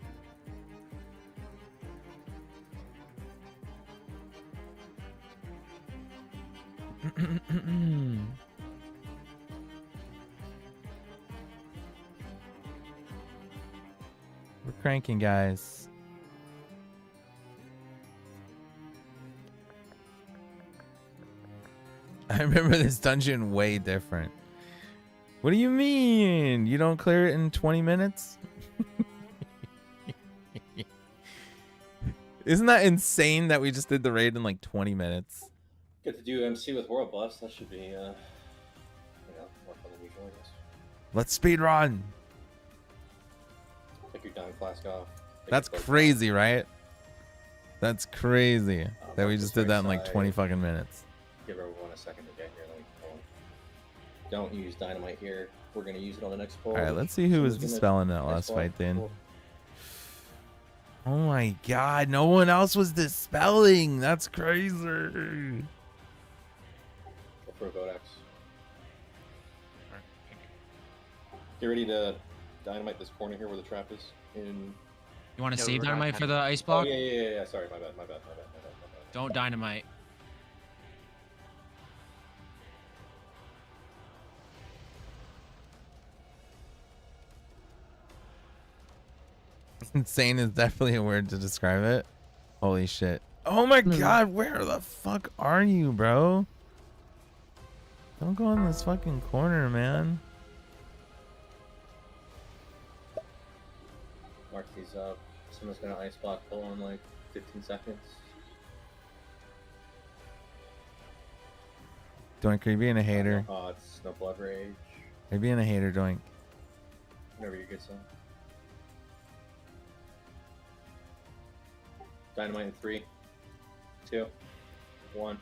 S2: We're cranking, guys. I remember this dungeon way different. What do you mean? You don't clear it in 20 minutes? Isn't that insane that we just did the raid in like 20 minutes?
S3: Get to do MC with world buffs. That should be, you know, more fun than usual, I guess.
S2: Let's speed run.
S3: Take your dying flask off.
S2: That's crazy, right? That's crazy that we just did that in like 20 fucking minutes.
S3: Give everyone a second to get here. Don't use dynamite here. We're gonna use it on the next poll.
S2: All right, let's see who was dispelling that last fight then.
S3: Cool.
S2: Oh my god, no one else was dispelling. That's crazy.
S3: Go for a Vodex. Get ready to dynamite this corner here where the trap is. You
S8: want to save dynamite for the ice block?
S3: Oh, yeah. Sorry, my bad.
S8: Don't dynamite.
S2: Insane is definitely a word to describe it. Holy shit. Oh my god, where the fuck are you, bro? Don't go in this fucking corner, man.
S3: Mark these up. Someone's gonna ice block pull in like 15 seconds.
S2: Doink, are you being a hater?
S3: Oh, it's no blood rage.
S2: Are you being a hater, Doink?
S3: Whenever you get some. Dynamite in 3, 2, 1.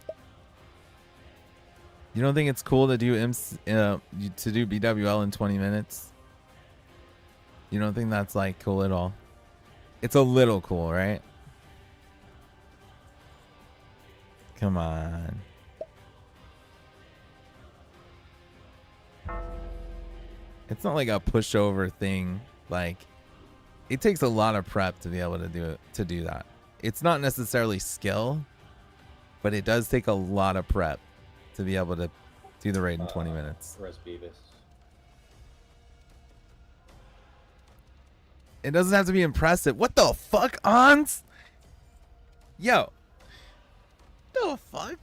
S2: You don't think it's cool to do BWL in 20 minutes? You don't think that's like cool at all? It's a little cool, right? Come on. It's not like a pushover thing. Like, it takes a lot of prep to be able to do that. It's not necessarily skill, but it does take a lot of prep to be able to do the raid in 20 minutes.
S3: Res Beavis.
S2: It doesn't have to be impressive. What the fuck, Ons? Yo. The fuck?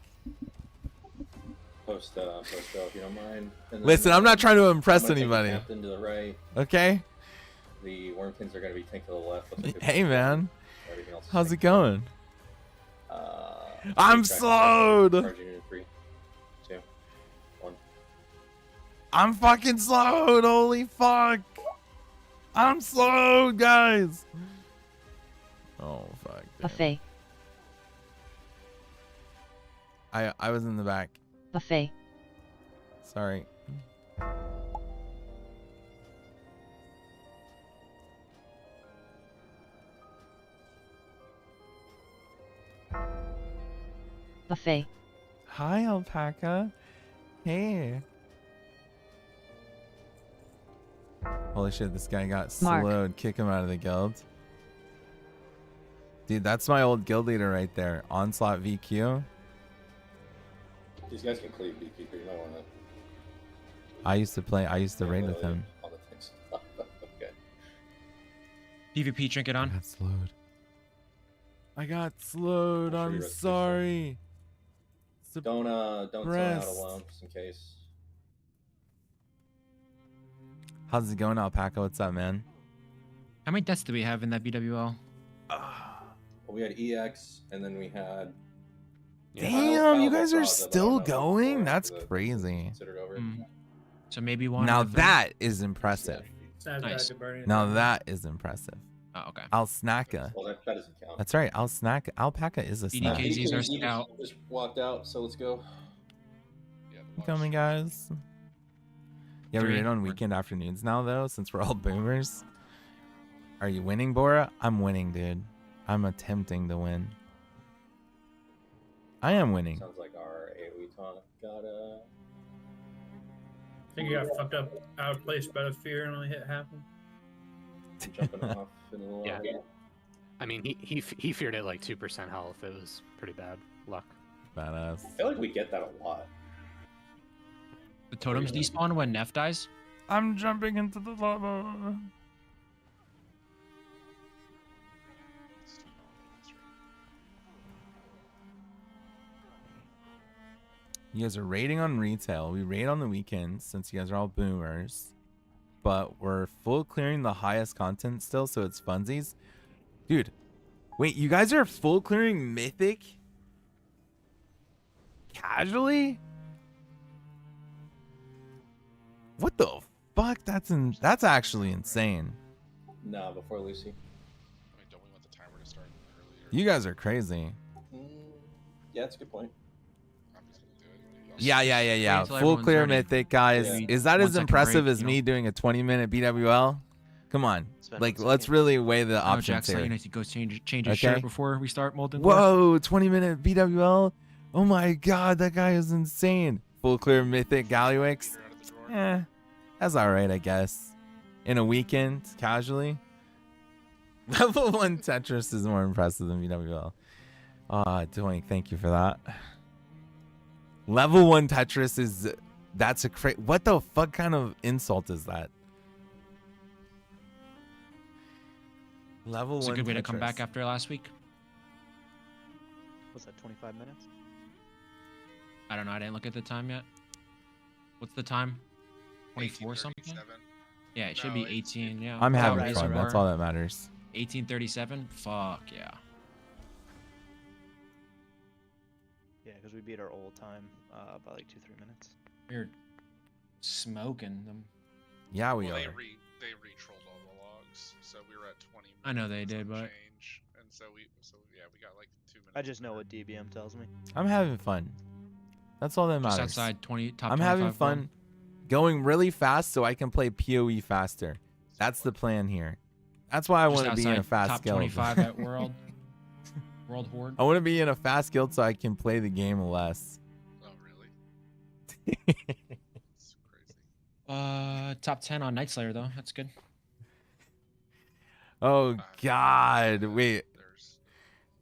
S3: Post go if you don't mind. And then,
S2: Listen, I'm not trying to impress
S3: I'm gonna take the
S2: anybody.
S3: captain to the right.
S2: Okay?
S3: The Wormkins are going to be tanked to the left.
S2: Hey, man.
S3: Everything else is
S2: How's it
S3: tanked.
S2: going?
S3: Track
S2: I'm slowed.
S3: Charging in 3, 2, 1.
S2: I'm fucking slowed. Holy fuck. I'm slowed, guys. Oh, fuck. Dude.
S10: Buffet.
S2: I was in the back.
S10: Buffet.
S2: Sorry.
S10: Buffet.
S2: Hi, Alpaca. Hey. Holy shit, this guy got
S10: Mark.
S2: slowed. Kick him out of the guild. Dude, that's my old guild leader right there. Onslaught VQ.
S3: These guys can cleave Beekeeper. You might want to.
S2: I used to raid with him.
S3: On the things. Okay.
S8: PvP trinket on.
S2: I got slowed. I got slowed.
S3: I'll show you
S2: I'm
S3: recipe
S2: sorry.
S3: Don't zone out
S2: Suppressed.
S3: alone, just in case.
S2: How's it going, Alpaca? What's up, man?
S8: How many deaths do we have in that BWL?
S3: Well, we had EX, and then we had.
S2: Damn, you guys are
S3: Plaza, but I
S2: still
S3: don't know if it's
S2: going?
S3: for
S2: That's
S3: the-
S2: crazy.
S3: Considered over.
S8: So maybe one.
S2: Now
S8: of the-
S2: that is impressive.
S8: Nice.
S2: Now that is impressive.
S8: Oh, okay.
S2: I'll snack a.
S3: Well, that doesn't count.
S2: That's right. I'll snack. Alpaca is a snack.
S8: BDKZ's our
S3: He
S8: scout.
S3: just walked out, so let's go.
S6: Yeah,
S2: You coming, guys? Yeah, we're
S8: Three.
S2: in on weekend afternoons now, though, since we're all boomers. Are you winning, Bora? I'm winning, dude. I'm attempting to win. I am winning.
S3: Sounds like our AoE taunt got
S4: I think you got fucked up, outplaced by the fear and only hit half of him.
S3: jumping off in a little
S13: Yeah.
S3: bit.
S13: I mean, he feared it like 2% health. It was pretty bad luck.
S2: Badass.
S3: I feel like we get that a lot.
S8: The totems despawn when Neff dies.
S2: I'm jumping into the lava. You guys are raiding on retail. We raid on the weekends since you guys are all boomers. But we're full clearing the highest content still, so it's funsies. Dude, wait, you guys are full clearing mythic? Casually? What the fuck? That's actually insane.
S3: No, before Lucy.
S6: I mean, don't we want the timer to start earlier?
S2: You guys are crazy.
S3: Yeah, that's a good point.
S6: I'm just gonna do it.
S2: Yeah.
S8: until
S2: Full
S8: everyone's
S2: clear
S8: ready.
S2: mythic, guys.
S3: Yeah.
S2: Is that
S8: 1
S2: as
S8: second
S2: impressive
S8: break,
S2: as
S8: you
S2: me
S8: know?
S2: doing a 20-minute BWL? Come on.
S9: Spend
S2: Like,
S9: 1
S2: let's
S9: second.
S2: really weigh the
S8: No,
S2: options
S8: Jack's
S2: here.
S8: you need to go change his
S2: Okay.
S8: shirt before we start Molten Core.
S2: Whoa, 20-minute BWL? Oh my god, that guy is insane. Full clear mythic Gallywix?
S6: You're out of the drawer.
S2: That's alright, I guess. In a weekend, casually. Level 1 Tetris is more impressive than BWL. Doink, thank you for that. Level 1 Tetris is... That's a what the fuck kind of insult is that? Level
S8: It's
S2: 1
S8: a good way to
S2: Tetris.
S8: come back after last week.
S12: Was that 25 minutes?
S8: I don't know. I didn't look at the time yet. What's the time? 24 something?
S6: 1837.
S8: Yeah, it should
S6: No,
S8: be 18. Yeah.
S2: I'm having
S12: Razor
S2: fun. That's
S8: Bar.
S2: all that matters.
S8: 1837. Fuck yeah.
S12: Yeah, because we beat our old time by like 2-3 minutes.
S8: We're smoking them.
S2: Yeah, we
S6: Well,
S2: are.
S6: they re-trolled all the logs, so we were at 20 minutes.
S8: I know they did,
S6: and
S8: but
S6: change, and so yeah, we got like 2 minutes.
S12: I just know what DBM tells me.
S2: I'm having fun. That's all that
S8: just
S2: matters.
S8: outside 20 top.
S2: I'm
S8: 25
S2: having
S8: world.
S2: fun going really fast so I can play PoE faster. That's the plan here. That's why I
S8: Just
S2: want to be in a
S8: outside
S2: fast
S8: top
S2: guild.
S8: 25 at World Horde.
S2: I want to be in a fast guild so I can play the game less.
S6: Oh, really? It's crazy.
S8: Top 10 on Nightslayer though. That's good.
S2: Oh God! Wait.
S6: There's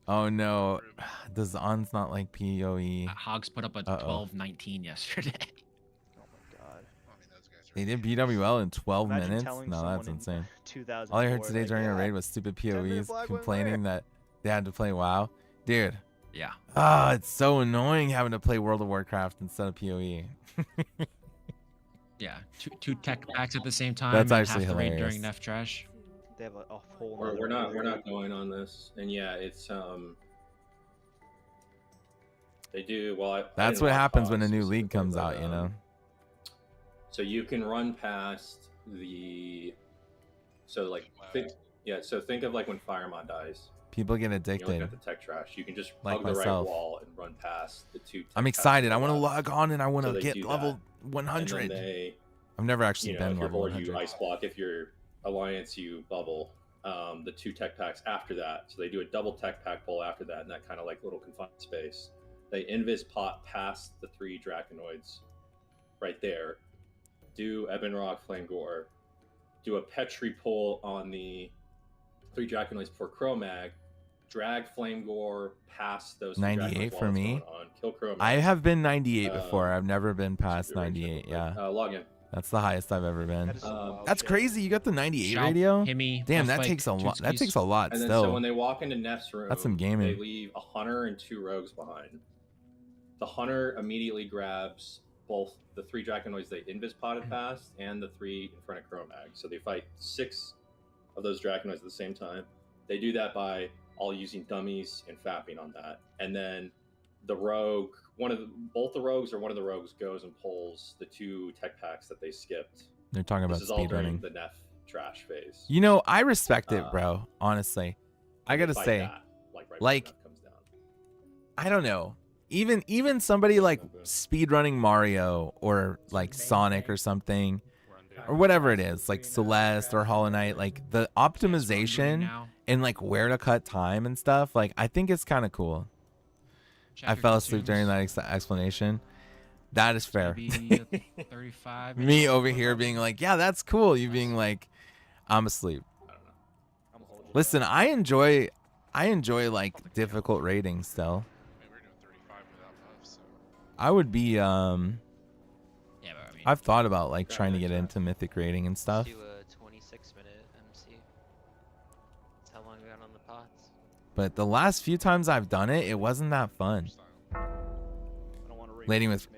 S2: Oh no. Does On's not like PoE?
S8: Hogs put up a
S2: Uh-oh.
S8: 12-19 yesterday.
S12: Oh my god.
S6: I mean, those guys are
S2: They did BWL in 12
S12: Imagine
S2: minutes?
S12: telling
S2: No, that's
S12: someone in
S2: insane.
S12: 2004,
S2: All I heard today
S12: like,
S2: during a
S12: yeah,
S2: raid was stupid
S12: 10-minute
S2: PoEs
S12: flag went
S2: complaining
S12: there.
S2: that they had to play WoW. Dude.
S8: Yeah.
S2: It's so annoying having to play World of Warcraft instead of PoE.
S8: Yeah. Two tech packs at the same time.
S2: That's
S8: and
S2: actually
S8: half the raid
S2: hilarious.
S8: during Neff Trash.
S12: They have a whole.
S3: We're
S12: nother
S3: not
S12: raid.
S3: going on this, and yeah, it's they do well. I
S2: That's
S3: didn't
S2: what
S3: watch
S2: happens when a
S3: Hogs
S2: new league
S3: specifically,
S2: comes
S3: but,
S2: out, you know?
S3: So you can run past the, so like think of like when Firemon dies.
S2: People get
S3: You look
S2: addicted.
S3: at the tech trash. You can just
S2: Like
S3: hug the right
S2: myself.
S3: wall and run past the two.
S2: I'm
S3: tech
S2: excited. I
S3: packs
S2: want to
S3: on the left.
S2: log on and I want
S3: So
S2: to
S3: they
S2: get
S3: do
S2: level
S3: that. And
S2: 100.
S3: then they,
S2: I've never actually
S3: you know,
S2: been
S3: if you're
S2: level
S3: bored,
S2: 100.
S3: you ice block. If you're alliance, you bubble. The two tech packs after that. So they do a double tech pack pull after that, and that kind of like little confined space. They invis pot past the 3 Draconoids right there. Do Ebon Rock Flame Gore. Do a Petri pull on the 3 Draconoids before Cro-Mag. Drag Flame Gore past those 3
S2: 98
S3: Draconoids
S2: for
S3: while it's
S2: me.
S3: going on. Kill Cro-Mag.
S2: I have been 98 before. I've never been past
S3: Super range
S2: 98.
S3: check
S2: Yeah.
S3: real quick. Log in.
S2: That's the highest I've ever been.
S12: That is some wild
S2: That's
S12: shit.
S2: crazy. You got the 98
S8: Shout,
S2: radio?
S8: Himmy,
S2: Damn, that
S8: Buff
S2: takes a
S8: Lake,
S2: lot. That
S8: Tootskis.
S2: takes a lot
S3: And then
S2: still.
S3: so when they walk into Neff's room,
S2: That's some gaming.
S3: they leave a hunter and 2 rogues behind. The hunter immediately grabs both the 3 Draconoids they invis potted past and the 3 in front of Cro-Mag. So they fight 6 of those Draconoids at the same time. They do that by all using dummies and fapping on that. And then the rogue, both the rogues or one of the rogues goes and pulls the 2 tech packs that they skipped.
S2: They're talking about
S3: This is all during
S2: speedrunning.
S3: the Neff trash phase.
S2: You know, I respect it, bro. Honestly. I gotta
S3: Fight
S2: say,
S3: that, right before
S2: like,
S3: Neff comes down.
S2: I don't know. Even somebody like speedrunning Mario or like Sonic or something, or whatever it is, like Celeste or Hollow Knight, like the optimization
S8: now.
S2: and like where to cut time and stuff, like I think it's kind of cool.
S8: Check
S2: I
S8: your
S2: fell asleep during
S8: consumes.
S2: that explanation. That is fair.
S8: Maybe 35.
S2: Me over here being like, yeah, that's cool. You being like, I'm asleep.
S12: I'm gonna hold you
S2: Listen,
S12: back.
S2: I enjoy like difficult ratings still.
S6: I mean, we're doing 35 without buffs, so.
S2: I would be
S8: Yeah, but I mean,
S2: I've thought about like trying to get into mythic rating and stuff.
S9: Let's do a 26-minute MC. That's how long we got on the pots.
S2: But the last few times I've done it, it wasn't that fun.
S12: I don't want to rate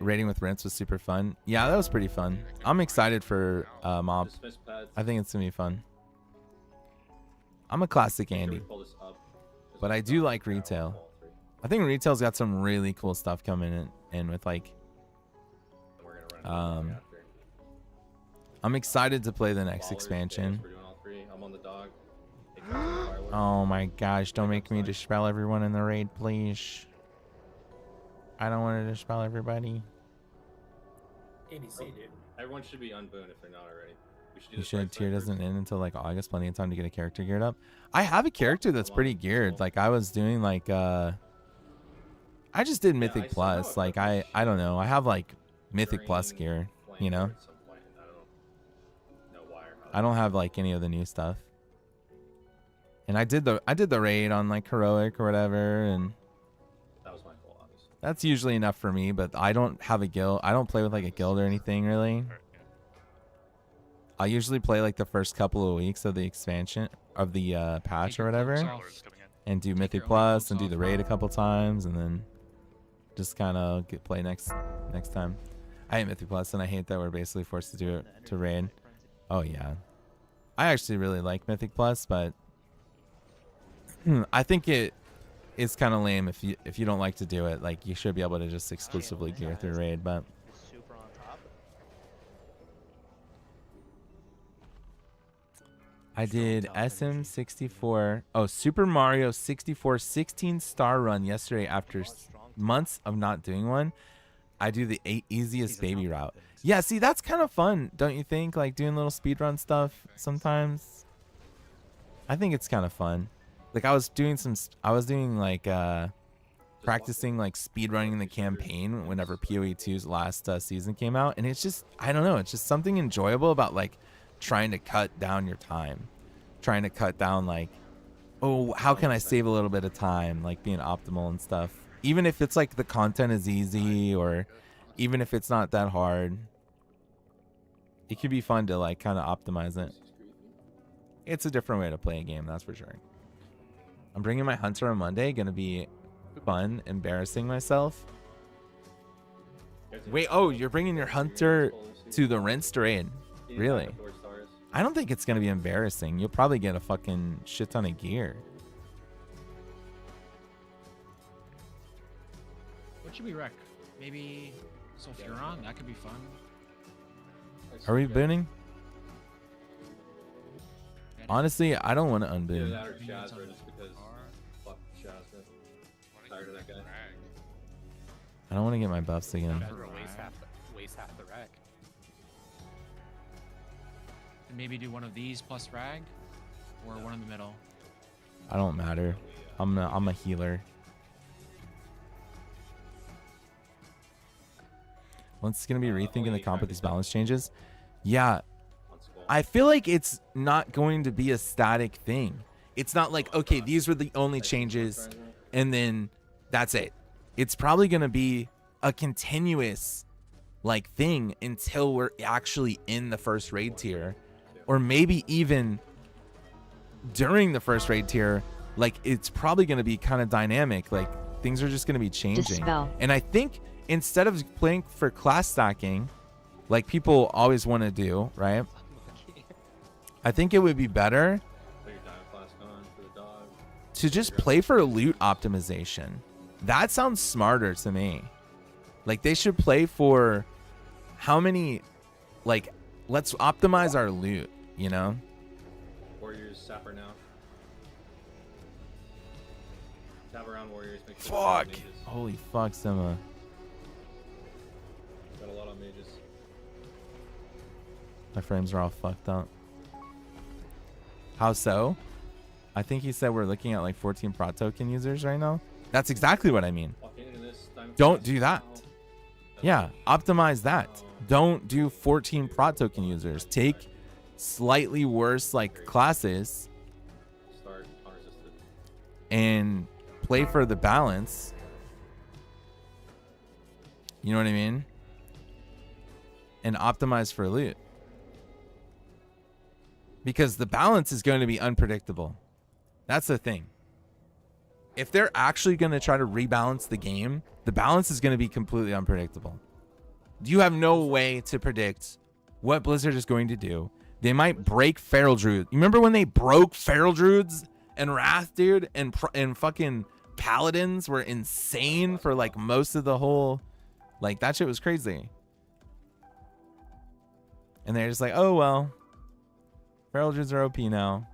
S2: Rating with Rinse was super fun. Yeah, that was pretty fun. I'm excited for Mob.
S3: Dismiss pads.
S2: I think it's gonna be fun. I'm a classic
S3: Make sure we
S2: Andy,
S3: pull this up.
S2: but I do like retail. I think retail's got some really cool stuff coming in with like.
S3: We're gonna run after.
S2: I'm excited to play the next
S3: Ballers,
S2: expansion.
S3: Bears, we're doing all three. I'm on the dog. Take out some fireworks.
S2: Oh my gosh, don't make me dispel everyone in the raid, please. I don't want to dispel everybody.
S13: ADC, dude.
S3: Everyone should be unbooned if they're not already. We should do
S2: You
S3: this
S2: should
S3: right
S2: tier
S3: side
S2: doesn't
S3: first.
S2: end until like August, plenty of time to get a character geared up. I have a character that's pretty geared. Like I was doing like I just did Mythic
S3: I still
S2: Plus.
S3: have a
S2: Like I don't know. I have like Mythic Plus
S3: Green
S2: gear,
S3: flame
S2: you know?
S3: at some point, and I don't know why or how.
S2: I don't have like any of the new stuff. And I did the raid on like heroic or whatever, and
S3: That was my fault, obviously.
S2: that's usually enough for me, but I don't have a guild. I don't play with like a guild or anything really.
S5: Alright, yeah.
S2: I usually play like the first couple of weeks of the expansion of the patch
S8: Take
S2: or
S8: your
S2: whatever,
S8: cloaks off.
S5: Lord's coming in.
S2: and do
S8: Take
S2: Mythic
S8: your own
S2: Plus and
S8: cloaks
S2: do the
S8: off.
S2: raid a couple times, and then just kind of play next time. I hate Mythic Plus, and I hate that we're basically forced to do it to raid. Oh yeah, I actually really like Mythic Plus, but I think it's kind of lame if you don't like to do it. Like you should be able to just exclusively gear through raid, but.
S12: Is super on top.
S2: I did SM64. Oh, Super Mario 64 16-star run yesterday after months of not doing one. I do the easiest baby route. Yeah, see, that's kind of fun, don't you think? Like doing little speedrun stuff sometimes. I think it's kind of fun. Like I was doing like practicing like speedrunning the campaign whenever PoE 2's last season came out, and it's just, I don't know, it's just something enjoyable about like trying to cut down your time, trying to cut down like, oh, how can I save a little bit of time, like being optimal and stuff, even if it's like the content is easy, or even if it's not that hard. It could be fun to like kind of optimize it. It's a different way to play a game, that's for sure. I'm bringing my hunter on Monday. Gonna be fun, embarrassing myself. Wait, oh, you're bringing your hunter to the Rinsed raid? Really? I don't think it's gonna be embarrassing. You'll probably get a fucking shit ton of gear.
S8: What should we wreck? Maybe Sulfuron? That could be fun.
S2: Are we booning? Honestly, I don't want to
S3: Either
S2: unboon.
S3: that or Shazra, just because fuck Shazra. Tired of that guy.
S2: I don't want to get my buffs again.
S13: Better waste half the rack.
S8: And maybe do one of these plus rag, or one in the middle.
S2: I don't matter. I'm a healer. Once it's gonna be rethinking the comp with these balance changes. Yeah, I feel like it's not going to be a static thing. It's not like, okay, these were the only changes and then that's it. It's probably gonna be a continuous like thing until we're actually in the first raid tier, or maybe even during the first raid tier. Like it's probably gonna be kind of dynamic. Like things are just gonna be changing.
S10: Dispel.
S2: And I think instead of playing for class stacking, like people always want to do, right? I think it would be better
S3: Put your dive flask on for the dog.
S2: to just play for loot optimization. That sounds smarter to me. Like they should play for how many, like, let's optimize our loot, you know?
S3: Warriors, sapper now. Tap around warriors, make sure
S2: Fuck.
S3: mages.
S2: Holy fuck, Sima.
S3: Got a lot on mages.
S2: My frames are all fucked up. How so? I think he said we're looking at like 14 prot token users right now. That's exactly what I mean.
S3: Walking into this
S2: Don't do that. Yeah, optimize that. Don't do 14 prot token users. Take slightly worse like classes and play for the balance. You know what I mean? And optimize for loot. Because the balance is going to be unpredictable. That's the thing. If they're actually going to try to rebalance the game, the balance is going to be completely unpredictable. You have no way to predict what Blizzard is going to do. They might break Feral Druid. You remember when they broke Feral Druids and Wrath, dude? And fucking Paladins were insane for like most of the whole... Like, that shit was crazy. And they're just like, oh, well. Feral Druids are OP now.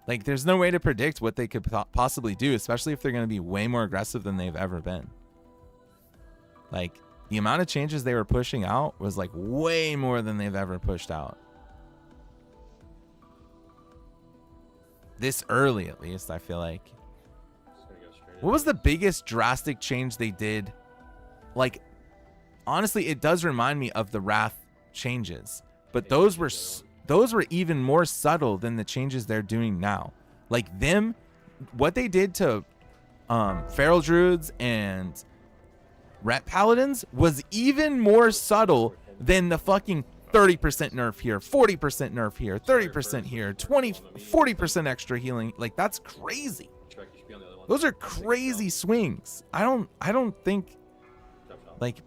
S2: Like, there's no way to predict what they could possibly do, especially if they're going to be way more aggressive than they've ever been. Like, the amount of changes they were pushing out was, like, way more than they've ever pushed out. This early, at least, I feel like. What was the biggest drastic change they did? Like, honestly, it does remind me of the Wrath changes. But those were even more subtle than the changes they're doing now. Like what they did to Feral Druids and Ret Paladins was even more subtle than the fucking 30% nerf here, 40% nerf here, 30% here, 40% extra healing. Like, that's crazy. Those are crazy swings. I don't think like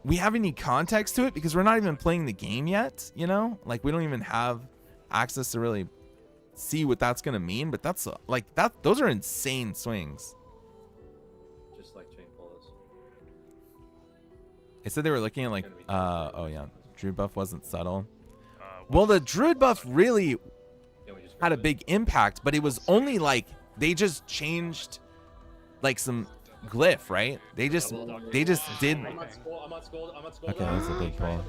S2: we have any context to it because we're not even playing the game yet, you know? Like, we don't even have access to really see what that's going to mean, but that's like those are insane swings.
S3: Just like chain pullers.
S2: They said they were looking at like oh yeah, Druid buff wasn't subtle. Well, the Druid buff really had a big impact, but it was only like they just changed like some glyph, right? They just did.
S3: I'm on school.
S2: Okay, that's a big pull.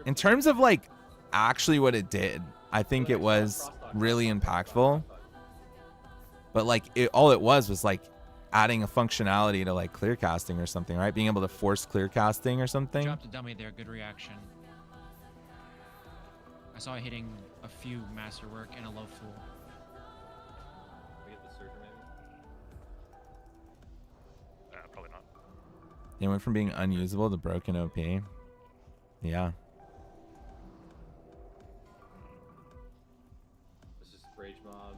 S2: In terms of like actually what it did, I think it was really impactful. But like all it was like adding a functionality to like clear casting or something, right? Being able to force clear casting or something.
S8: Dropped a dummy there, good reaction. I saw it hitting a few masterwork and a low fool.
S5: Probably not.
S2: They went from being unusable to broken OP. Yeah.
S3: This is Rage Mob.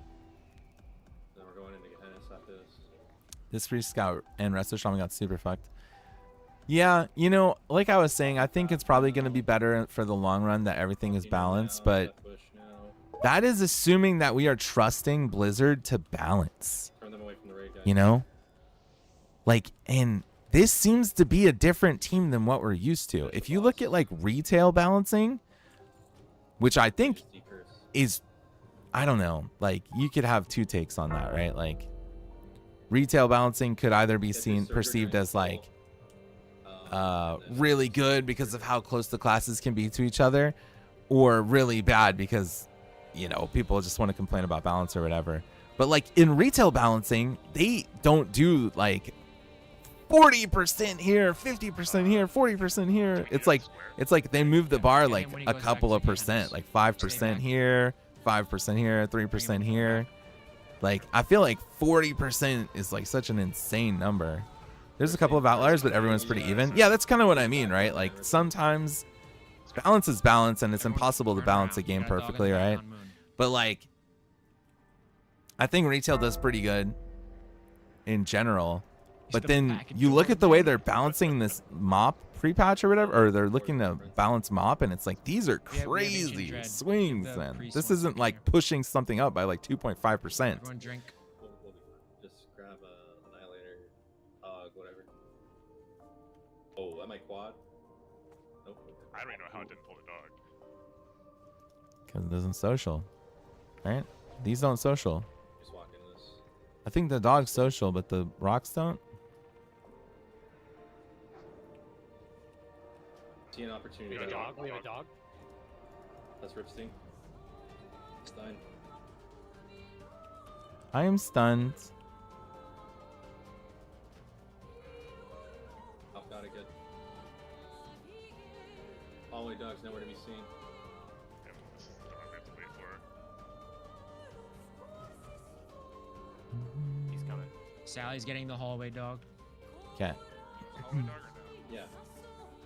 S3: Then we're going into Gehenna after this.
S2: This free scout and Resto Shaman got super fucked. Yeah, you know, like I was saying, I think it's probably going to be better for the long run that everything is balanced, but that is assuming that we are trusting Blizzard to balance.
S3: Turn them away from the raid, guys.
S2: You know? Like, and this seems to be a different team than what we're used to. If you look at like retail balancing, which I think is, I don't know, like you could have two takes on that, right? Like retail balancing could either be perceived as like really good because of how close the classes can be to each other, or really bad because, you know, people just want to complain about balance or whatever. But like in retail balancing, they don't do like 40% here, 50% here, 40% here. It's like they move the bar like a couple of percent, like 5% here, 5% here, 3% here. Like I feel like 40% is like such an insane number. There's a couple of outliers, but everyone's pretty even. Yeah, that's kind of what I mean, right? Like sometimes balance is balance and it's impossible to balance a game perfectly, right? But like I think retail does pretty good in general. But then you look at the way they're balancing this mop pre-patch or whatever, or they're looking to balance mop, and it's like these are crazy swings, man. This isn't like pushing something up by like 2.5%.
S8: Everyone drink.
S3: Just grab Annihilator, whatever. Oh, am I quad? Nope.
S5: I don't even know how it didn't pull the dog.
S2: Because it doesn't social, right? These don't social.
S3: Just walk into this.
S2: I think the dog's social, but the rocks don't.
S3: See an opportunity.
S13: We have a dog. We have a dog.
S3: That's Ripsting. Stein.
S2: I am stunned.
S3: Oh, got it good. Hallway dog's nowhere to be seen.
S5: Yeah, this is the one we have to wait for.
S13: He's coming.
S8: Sally's getting the hallway dog.
S2: Okay.
S5: Hallway dog or no?
S3: Yeah.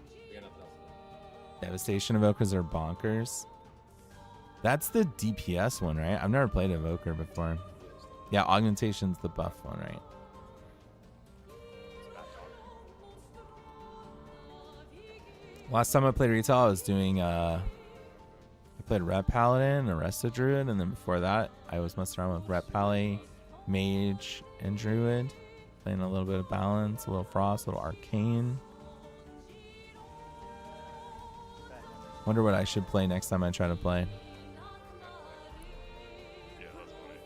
S3: We got nothing else to do.
S2: Devastation Evokers are bonkers. That's the DPS one, right? I've never played Evoker before. Yeah, Augmentation's the buff one, right? Last time I played retail, I was doing I played Ret Paladin, Arrested Druid, and then before that, I was messing around with Ret Pally, Mage, and Druid. Playing a little bit of Balance, a little Frost, a little Arcane. Wonder what I should play next time I try to play.
S5: Yeah, that's funny.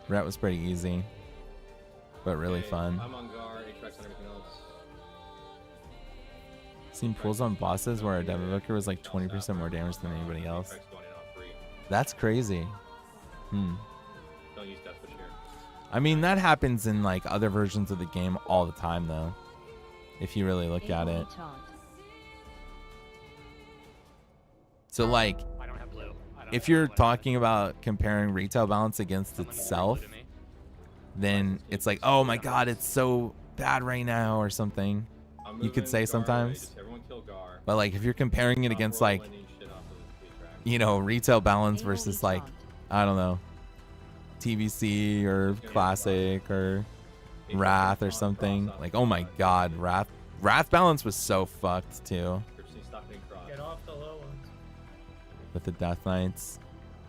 S2: Ret was pretty easy, but really
S3: Okay,
S2: fun.
S3: I'm on guard, Atrax on everything else.
S2: Seen pulls on bosses where a Dev Evoker was like 20% more damage than anybody else. That's crazy.
S3: Don't use Death Wish here.
S2: I mean, that happens in like other versions of the game all the time, though. If you really look at it. So, like,
S13: I don't have blue.
S2: if you're talking about comparing retail balance against itself, then it's like, oh my god, it's so bad right now, or something. You could say sometimes. But like, if you're comparing it against like, you know, retail balance versus like, I don't know, TVC or Classic or Wrath or something. Like, oh my god, Wrath balance was so fucked too.
S4: Get off the low ones.
S2: With the Death Knights.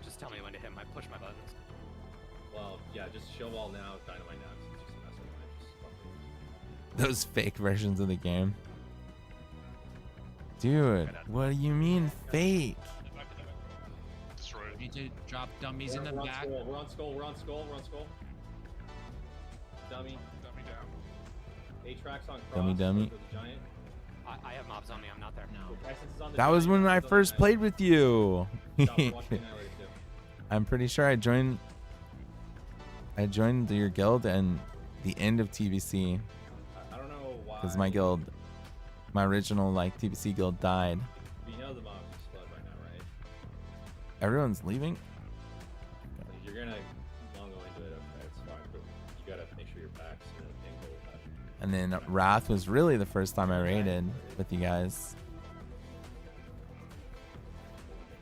S13: Just tell me when to hit my push my buttons.
S3: Well, yeah, just show all now, dynamite now. It's just a mess of mine. Just fucking...
S2: Those fake versions of the game. Dude, what do you mean fake?
S8: You need to drop dummies in the
S3: We're
S8: back.
S3: We're on skull. We're on skull. We're on skull. Dummy.
S5: Dummy down.
S3: Atrax on cross.
S2: Dummy.
S3: For the giant.
S13: I have mobs on me. I'm not there.
S8: No.
S2: That was when I first played with you. I'm pretty sure I joined your guild and the end of TBC.
S3: I don't know why.
S2: Because my guild, my original like TBC guild died.
S3: You know the mobs explode right now, right?
S2: Everyone's leaving.
S3: Like, you're gonna long go into it. Okay, it's fine, but you gotta make sure your back's in the angle with that.
S2: And then Wrath was really the first time I raided with you guys.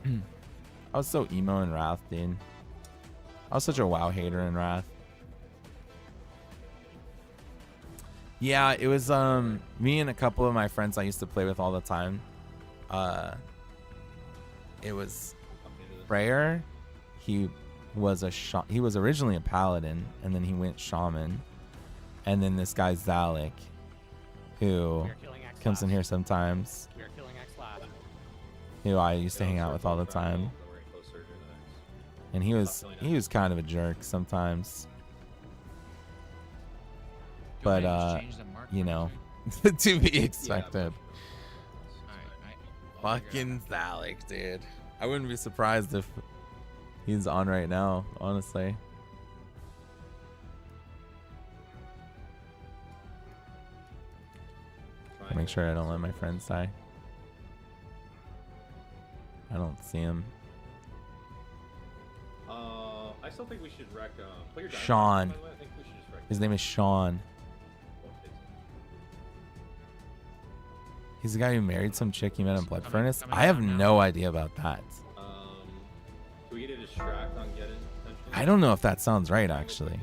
S2: I was so emo in Wrath, dude. I was such a WoW hater in Wrath. Yeah, it was me and a couple of my friends I used to play with all the time. It was Freyr. He was originally a paladin, and then he went shaman. And then this guy Zalek, who comes in here sometimes, who I used to hang out with all the time. And he was kind of a jerk sometimes. But you know, to be expected. Fucking Zalek, dude. I wouldn't be surprised if he's on right now, honestly. Make sure I don't let my friends die. I don't see him.
S3: I still think we should wreck. Put your dynamite,
S2: Sean.
S3: by the way. I think we should just wreck
S2: His
S3: that.
S2: name is Sean. He's the guy who married some chick he met in Blood Furnace. I have no idea about that.
S3: Can we get a distract on getting?
S2: I don't know if that sounds right, actually.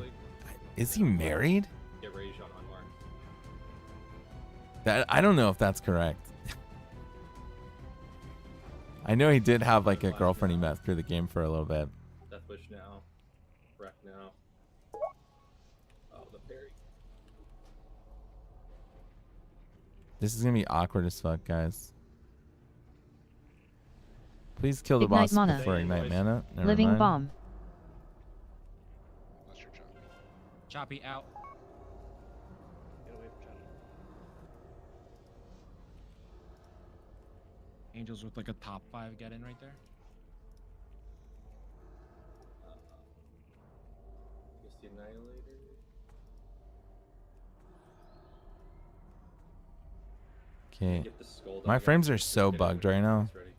S2: Is he married?
S3: Get rage on Unmarked.
S2: That I don't know if that's correct. I know he did have like a girlfriend he met through the game for a little bit.
S3: Death Wish now. Wreck now. Oh, the parry.
S2: This is gonna be awkward as fuck, guys. Please kill the
S10: Ignite
S2: boss
S10: mana.
S2: before Ignite Mana. Never
S10: Living
S2: mind.
S10: bomb.
S6: That's your job.
S8: Choppy out.
S12: Get away from Johnny.
S8: Angels with like a top 5 get in right there.
S3: Annihilator.
S2: Okay.
S3: Get the skull
S2: My
S3: done
S2: frames
S3: yet?
S2: are so
S3: Get it
S2: bugged
S3: ready.
S2: right now.
S3: It's ready.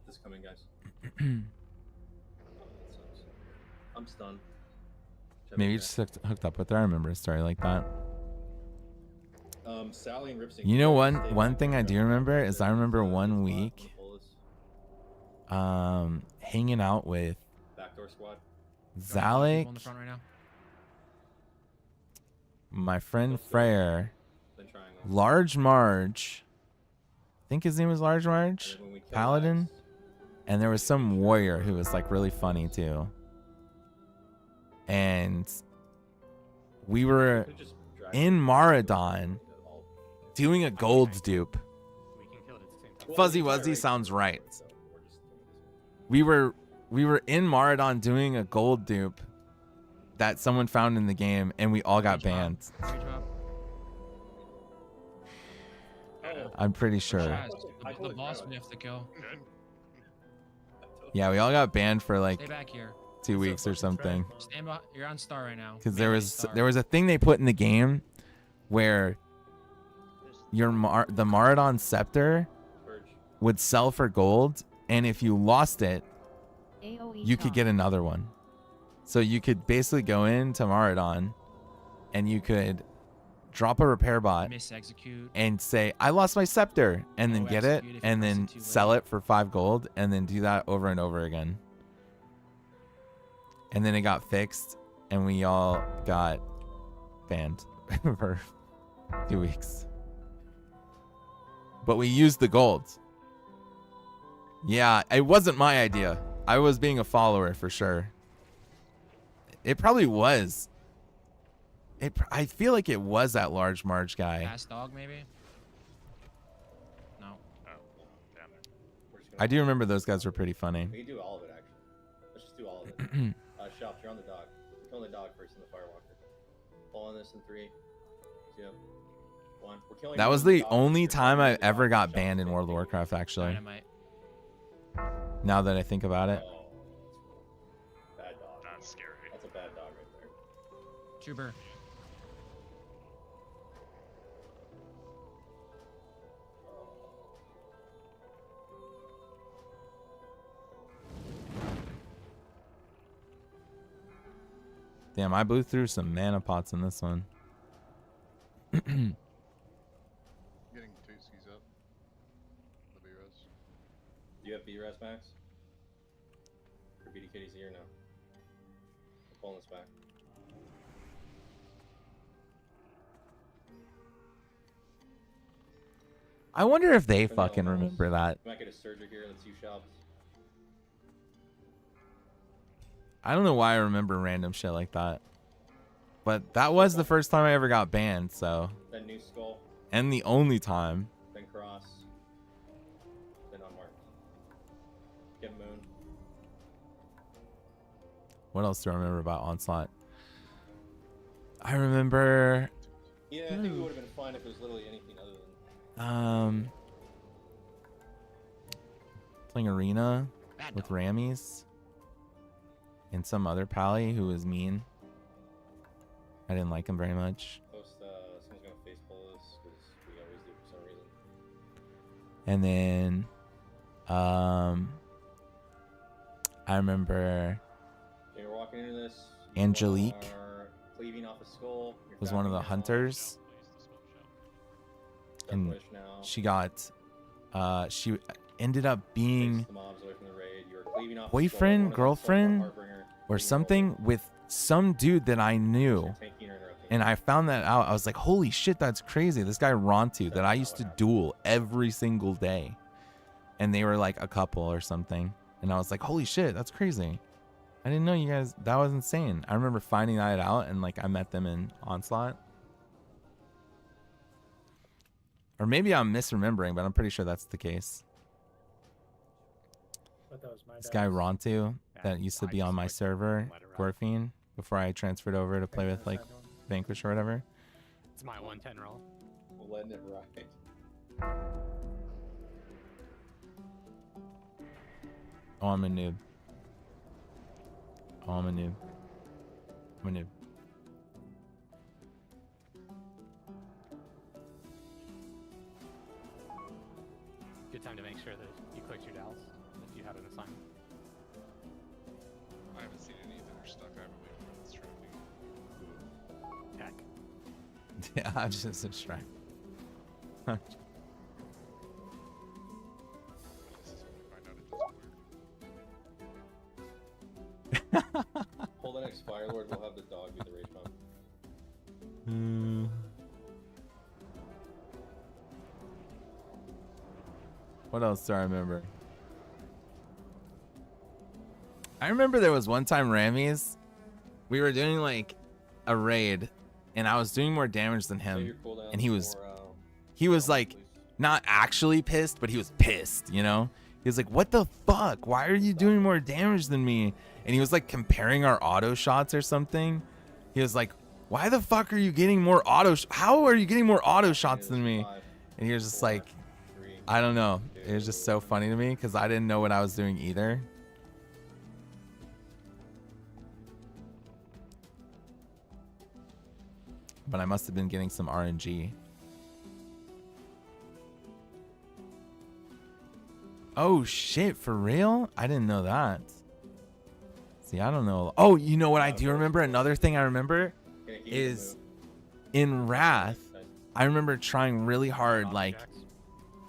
S3: This coming, guys. Oh, that sucks. I'm stunned.
S2: Maybe you just hooked up with her. I remember a story like that.
S3: Sally and Ripsing.
S2: You know, one thing I do remember is I remember one week hanging out with
S3: Backdoor squad.
S2: Zalek,
S8: On the front right now.
S2: my friend Freyr, Large Marge, I think his name was Large Marge, Paladin, and there was some warrior who was like really funny too. And we were in Maradon doing a gold dupe. Fuzzy Wuzzy sounds right. We were in Maradon doing a gold dupe that someone found in the game, and we all got banned. I'm pretty sure.
S8: The boss we have to kill.
S2: Yeah, we all got banned for like
S8: Stay back here.
S2: 2 weeks or something.
S8: Stand by. You're on star right now.
S2: Because
S8: Melee
S2: there was a thing they put in the game where your the Maradon scepter would sell for gold, and if you lost it, you could get another one. So you could basically go into Maradon, and you could drop a repair bot
S8: Misexecute.
S2: and say, "I lost my scepter," and then get it,
S8: execute if
S2: and
S8: you press
S2: then
S8: it too
S2: sell
S8: late.
S2: it for 5 gold, and then do that over and over again. And then it got fixed, and we all got banned for 2 weeks. But we used the gold. Yeah, it wasn't my idea. I was being a follower for sure. It probably was. I feel like it was that Large Marge guy.
S8: Fast dog maybe. No.
S2: I do remember those guys were pretty funny.
S3: We can do all of it, actually. Let's just do all of it. Shops, you're on the dog. We're killing the dog first in the Firewalker. Pull on this in 3, 2, 1. We're killing
S2: That was
S3: one
S2: the
S3: dog
S2: only
S3: first.
S2: time I ever got banned in World of Warcraft, actually.
S8: Dynamite.
S2: Now that I think about it.
S3: Oh, bad dog.
S5: That's scary.
S3: That's a bad dog right there.
S8: Trooper.
S2: Damn, I blew through some mana pots in this one.
S11: Getting Tootskies up. The B-Res.
S3: Do you have B-Res, Max? Or BDKD's here now. We're pulling this back.
S2: I wonder if they
S3: Vanilla
S2: fucking
S3: Mouse.
S2: remember that.
S3: We might get a Surger here. Let's use shops.
S2: I don't know why I remember random shit like that. But that was the first time I ever got banned, so.
S3: Then New Skull.
S2: And the only time.
S3: Then Cross. Then Unmarked. Get Moon.
S2: What else do I remember about Onslaught? I remember
S3: Yeah, I think it would have been fun if it was literally anything other than.
S2: Playing Arena with Rammies and some other pally who was mean. I didn't like him very much.
S3: Post, someone's gonna face pull this because we always do for some reason.
S2: And then I remember
S3: Okay, we're walking into this.
S2: Angelique
S3: are cleaving off a skull. You're
S2: was one of the
S3: backing down.
S2: hunters. And
S3: Push now.
S2: she got she ended up being
S3: Face the mobs away from the raid. You are cleaving off a skull. One
S2: boyfriend,
S3: of them
S2: girlfriend,
S3: skull from Heartbringer.
S2: or something with some dude that I knew.
S3: Tanking or interrupting.
S2: And I found that out. I was like, holy shit, that's crazy. This guy Rontu that I used to duel every single day. And they were like a couple or something. And I was like, holy shit, that's crazy. I didn't know you guys, that was insane. I remember finding that out and like I met them in Onslaught. Or maybe I'm misremembering, but I'm pretty sure that's the case.
S4: But that was my
S2: This guy Rontu that used to be on my server, Gorfine, before I transferred over to play with like Vanquish or whatever.
S13: It's my 110 roll.
S3: We're letting it ride.
S2: Oh, I'm a noob. Oh, I'm a noob. I'm a noob.
S13: Good time to make sure that you clicked your dowels if you had an assignment.
S6: I haven't seen any that are stuck. I haven't waited for this tracking.
S13: Heck.
S2: Yeah, I'm just distracted.
S6: This is when we find out it doesn't work.
S3: Pull the next Fire Lord, we'll have the dog be the rage pump.
S2: What else do I remember? I remember there was one time Rammies, we were doing like a raid and I was doing more damage than him and he was like not actually pissed, but he was pissed, you know? He was like, what the fuck? Why are you doing more damage than me? And he was like comparing our auto shots or something. He was like, why the fuck are you getting more how are you getting more auto shots than me? And he was just like, I don't know. It was just so funny to me because I didn't know what I was doing either. But I must have been getting some RNG. Oh shit, for real? I didn't know that. See, I don't know. Oh, you know what I do remember? Another thing I remember is in Wrath, I remember trying really hard like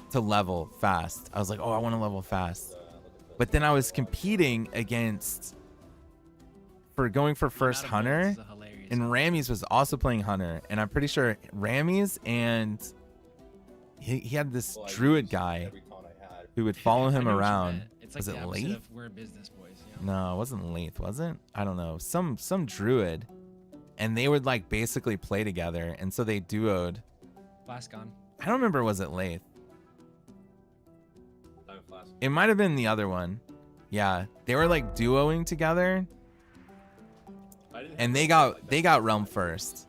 S2: to level fast. I was like, oh, I want to level fast. But then I was competing against for going for first Hunter, and Rammies was also playing Hunter, and I'm pretty sure Rammies and he had this druid guy who would follow him around.
S8: It's like
S2: was
S8: the
S2: it
S8: opposite
S2: Lath?
S8: of we're business boys.
S2: No, it wasn't Lath, was it? I don't know. Some druid, and they would like basically play together, and so they duoed.
S8: Flask on.
S2: I don't remember, was it Lath? It might have been the other one. Yeah, they were like duoing together, and they got Realm first.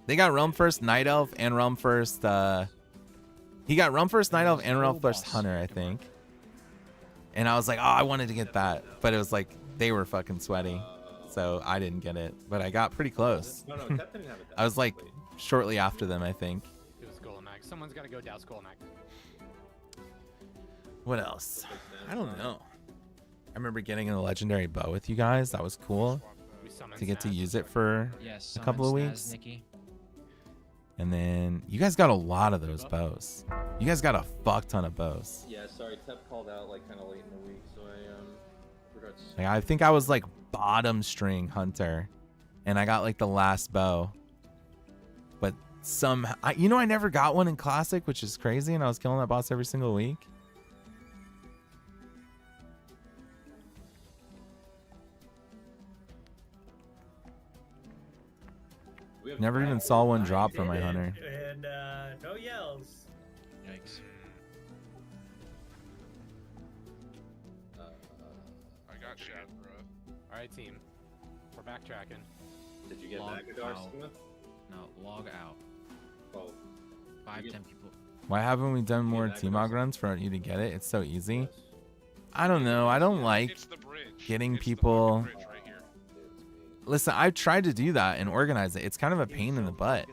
S2: They got Realm first Night Elf and Realm first. He got Realm first Night Elf and Realm first Hunter, I think. And I was like, oh, I wanted to get that, but it was like they were fucking sweaty, so I didn't get it. But I got pretty close.
S3: No, Tep didn't have it.
S2: I was like shortly after them, I think.
S13: It was Golemac. Someone's got to go douse Golemac.
S2: What else? I don't know. I remember getting a legendary bow with you guys. That was cool to get to use it for a couple of weeks.
S8: Nikki.
S2: And then you guys got a lot of those bows. You guys got a fuck ton of bows.
S3: Yeah, sorry, Tep called out like kind of late in the week, so I forgot to...
S2: Like, I think I was like bottom string hunter, and I got like the last bow. But somehow, you know, I never got one in classic, which is crazy, and I was killing that boss every single week. Never even saw one drop from my hunter.
S4: And no yells.
S8: Yikes.
S6: I got shit, bro.
S13: All right, team. We're backtracking.
S3: Did you get
S8: Log
S3: Magadar,
S8: out.
S3: Sigma?
S8: No, log out.
S3: Oh.
S8: 5,
S3: You
S8: 10 people.
S2: Why haven't we done more T-Mog runs for you to get it? It's so easy. I don't know. I don't like
S6: It's the bridge.
S2: getting
S6: It's the
S2: people.
S6: fucking bridge right here.
S2: Listen, I've tried to do that and organize it. It's kind of a pain in the butt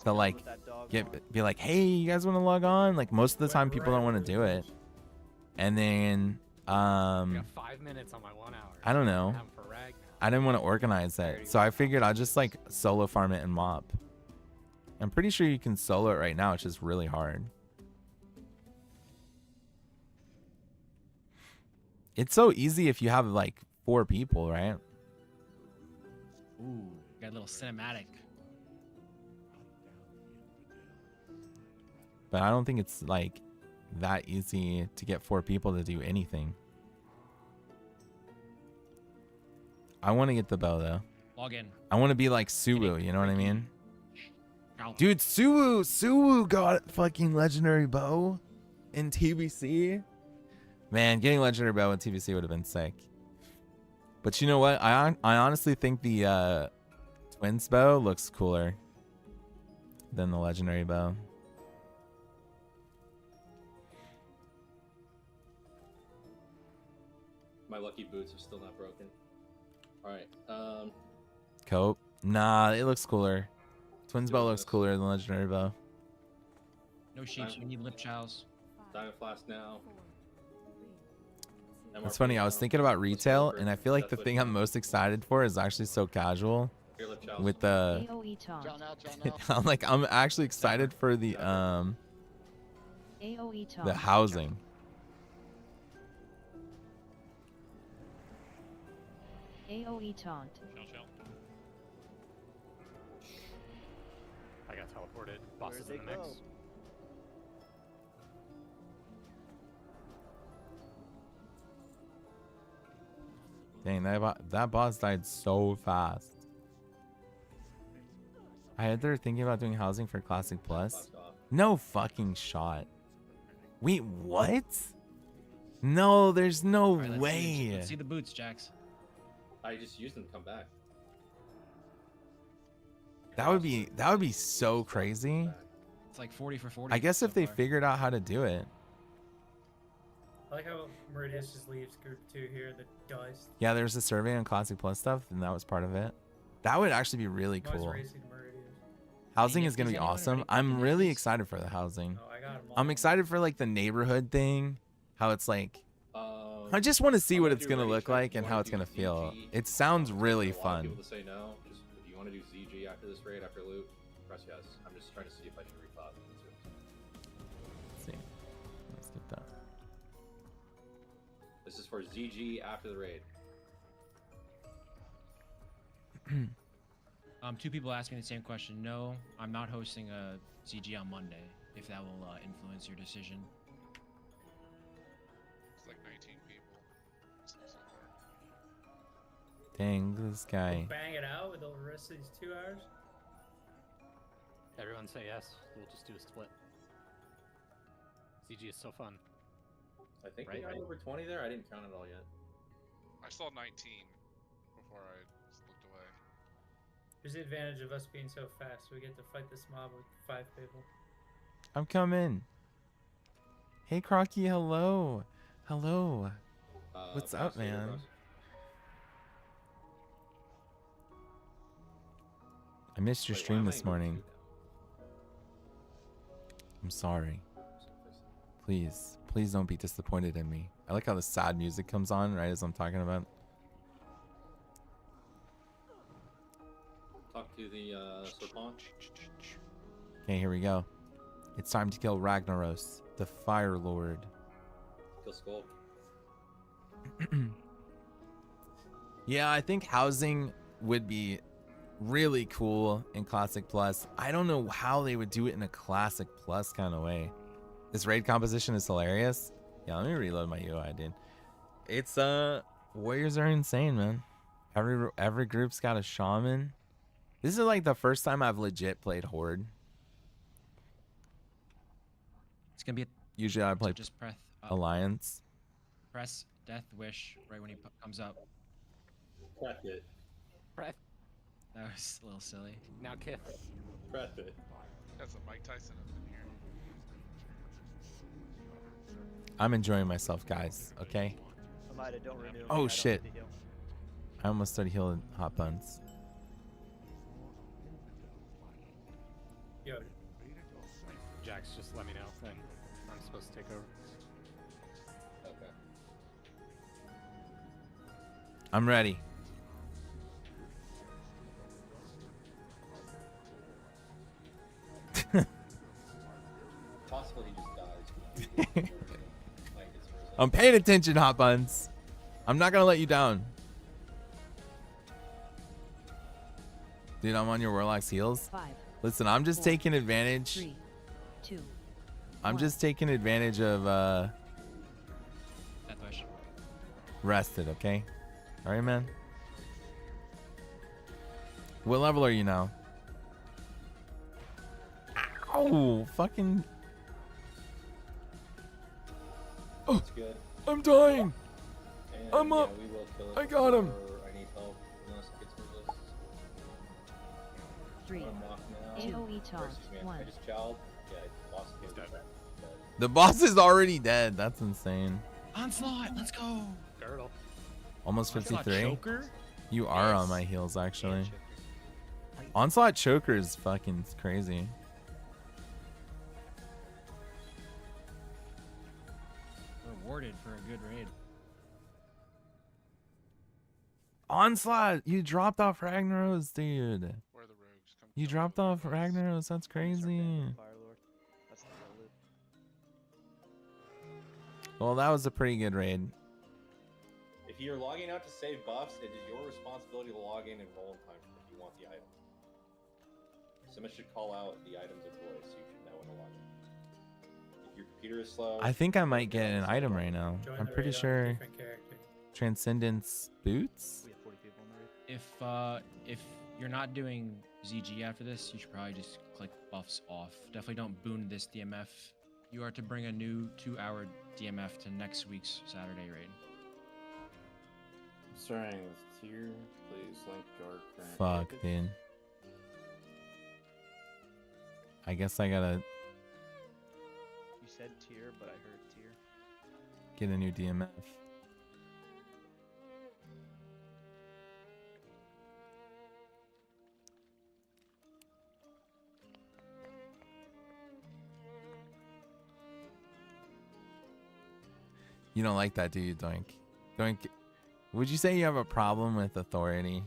S2: to like be like, hey, you guys want to log on? Like most of the time, people don't want to do it. And then
S13: I got 5 minutes on my 1 hour.
S2: I don't know.
S13: I'm for rag now.
S2: I didn't want to organize it, so I figured I'll just like solo farm it and mop. I'm pretty sure you can solo it right now. It's just really hard. It's so easy if you have like 4 people, right?
S8: Ooh, got a little cinematic.
S2: But I don't think it's like that easy to get 4 people to do anything. I want to get the bow though.
S8: Log in.
S2: I want to be like Suwu, you know what I mean?
S8: Out.
S2: Dude, Suwu got fucking legendary bow in TBC. Man, getting legendary bow in TBC would have been sick. But you know what? I honestly think the twins bow looks cooler than the legendary bow.
S3: My lucky boots are still not broken. Alright,
S2: Cope. Nah, it looks cooler. Twins bow
S3: Doing
S2: looks
S3: this.
S2: cooler than legendary bow.
S8: No sheeps. We need lip chows.
S3: Diamond Flask now.
S2: It's
S3: MRP
S2: funny, I was
S3: now.
S2: thinking about
S3: Let's go
S2: retail,
S3: for
S2: and I feel like the
S3: Death
S2: thing
S3: Wish
S2: I'm
S3: now.
S2: most excited for is actually so casual.
S3: Here, lip chows.
S2: With the
S10: AoE taunt.
S11: John out, John out.
S2: I'm like, I'm actually excited for the
S10: AoE taunt.
S2: the housing.
S10: AoE taunt.
S5: Shell.
S13: I got teleported. Boss is
S12: Where'd
S13: in
S12: they
S13: the mix.
S12: go?
S2: Dang, that boss died so fast. I heard they're thinking about doing housing for Classic Plus.
S3: Flask off.
S2: No fucking shot. Wait, what? No, there's no
S8: All right, let's
S2: way.
S8: Let's see the boots, Jax.
S3: I just used them to come back.
S2: That would be so crazy.
S8: It's like 40 for 40.
S2: I guess
S8: so
S2: if they
S8: far.
S2: figured out how to do it.
S4: I like how Meridius just leaves group 2 here, the dust.
S2: Yeah, there's a survey on Classic Plus stuff, and that was part of it. That would actually be really
S4: I'm always
S2: cool.
S4: racing Meridius.
S2: Housing
S8: Hey,
S2: is gonna be
S8: anyone
S2: awesome.
S8: already
S2: I'm
S8: picking
S2: really
S8: these?
S2: excited for the housing.
S4: Oh, I got 'em all.
S2: I'm excited for like the neighborhood thing. How it's like.
S3: Um,
S2: I just want to see
S3: I'm
S2: what
S3: gonna
S2: it's
S3: do
S2: gonna
S3: ready
S2: look
S3: check.
S2: like
S3: You
S2: and
S3: wanna
S2: how it's
S3: do
S2: gonna feel.
S3: ZG?
S2: It sounds really
S3: There's a lot of
S2: fun.
S3: people to say no. Just if you want to do ZG after this raid, after loot, press yes. I'm just trying to see if I should reclass.
S2: Let's see. Let's get that.
S3: This is for ZG after the raid.
S8: Two people asked me the same question. No, I'm not hosting a CG on Monday. If that will influence your decision.
S6: It's like 19 people. So far.
S2: Dang, look at this guy.
S4: Bang it out with the rest of these 2 hours.
S13: Everyone say yes. We'll just do a split. CG is so fun.
S3: I think
S13: Right,
S3: we got
S13: right.
S3: over 20 there. I didn't count it all yet.
S6: I saw 19 before I just looked away.
S4: There's the advantage of us being so fast. We get to fight this mob with 5 people.
S2: I'm coming. Hey Crocky, hello. Hello. What's up,
S3: Fast order,
S2: man?
S3: bros.
S2: I missed your
S3: Wait, why
S2: stream
S3: am I
S2: this
S3: in group
S2: morning.
S3: two
S2: I'm sorry.
S3: now?
S2: Please don't be disappointed in me. I like how the sad music comes on right as I'm talking about.
S3: Talk to the Serpent.
S2: Okay, here we go. It's time to kill Ragnaros, the Fire Lord.
S3: Kill Skull.
S2: Yeah, I think housing would be really cool in Classic Plus. I don't know how they would do it in a Classic Plus kind of way. This raid composition is hilarious. Yeah, let me reload my UI, dude. It's warriors are insane, man. Every group's got a shaman. This is like the first time I've legit played Horde.
S8: It's gonna be a,
S2: Usually I play
S8: just press
S2: Alliance.
S8: press Death Wish right when he comes up.
S3: Press it.
S13: Breath.
S8: That was a little silly.
S13: Now kiss.
S3: Press it.
S6: That's a Mike Tyson up in here.
S2: I'm enjoying myself, guys. Okay.
S12: Amida, don't renew.
S2: Oh,
S12: I don't
S2: shit.
S12: need to heal.
S2: I almost started healing hot buns.
S4: Yo,
S13: Jax, just let me know when I'm supposed to take over.
S3: Okay.
S2: I'm ready.
S3: Possibly he just dies.
S2: I'm paying attention, hot buns. I'm not gonna let you down. Dude, I'm on your Warlock's heels.
S10: 5,
S2: Listen, I'm just
S10: 4,
S2: taking advantage.
S10: 3, 2.
S2: I'm just taking advantage of
S8: Death Wish.
S2: rested, okay? Alright, man. What level are you now? Ow! Fucking. Oh,
S3: That's good.
S2: I'm dying!
S3: And
S2: I'm
S3: yeah,
S2: up.
S3: we will kill it
S2: I got him.
S3: before I need help unless it gets resist.
S10: 3.
S3: I'm off now.
S10: AoE taunt.
S3: Versus, man,
S10: 1.
S3: I just chowed. Yeah, boss kills
S13: dead.
S3: dead.
S2: The boss is already dead. That's insane.
S8: Onslaught, let's go.
S13: Girdle.
S2: Almost
S8: Onslaught
S2: 53.
S8: Choker?
S2: You are on my heels, actually. Onslaught Choker is fucking crazy.
S8: Rewarded for a good raid.
S2: Onslaught, you dropped off Ragnaros, dude. You dropped off Ragnaros. That's crazy. Well, that was a pretty good raid.
S3: If you're logging out to save buffs, it is your responsibility to log in and roll in time if you want the item. Someone should call out the items of voice, so you should know when to log in. If your computer is slow...
S2: I think I might get an item right now. I'm pretty sure. Transcendence boots?
S8: If you're not doing ZG after this, you should probably just click buffs off. Definitely don't boon this DMF. You are to bring a new 2-hour DMF to next week's Saturday raid.
S7: Starting with tier, please link your current.
S2: Fuck,
S7: package.
S2: dude. I guess I gotta
S12: You said tier, but I heard tier.
S2: get a new DMF. You don't like that, do you, Doink? Doink, would you say you have a problem with authority?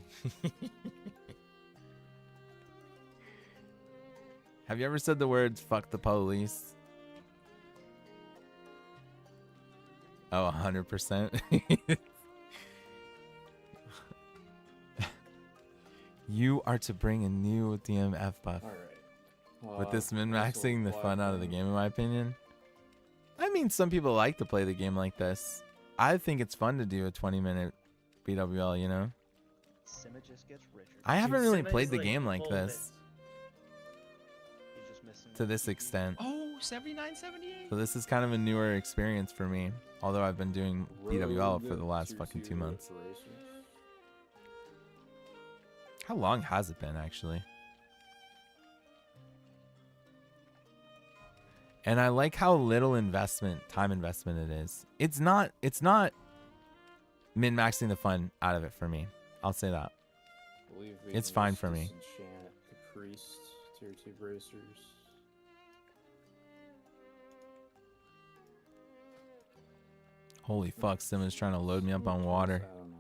S2: Have you ever said the words "fuck the police"? Oh, 100%. You are to bring a new DMF buff.
S7: Alright. Well,
S2: With this min-maxing the fun out of the game, in my opinion. I mean, some people like to play the game like this. I think it's fun to do a 20-minute BWL, you know?
S12: Simma just gets richer.
S2: I haven't really
S4: Simma
S2: played
S4: is
S2: the
S4: like
S2: game like
S4: full
S2: this.
S12: He's just missing
S2: To this extent.
S8: Oh, 79.78.
S2: So this is kind of a newer experience for me. Although I've been doing BWL for the last fucking 2 months. How long has it been, actually? And I like how little time investment it is. It's not min-maxing the fun out of it for me. I'll say that. It's fine for me.
S7: Disenchant the priest, tier 2 bracers.
S2: Holy fuck, Simmons trying to load me up on water.
S7: I don't know.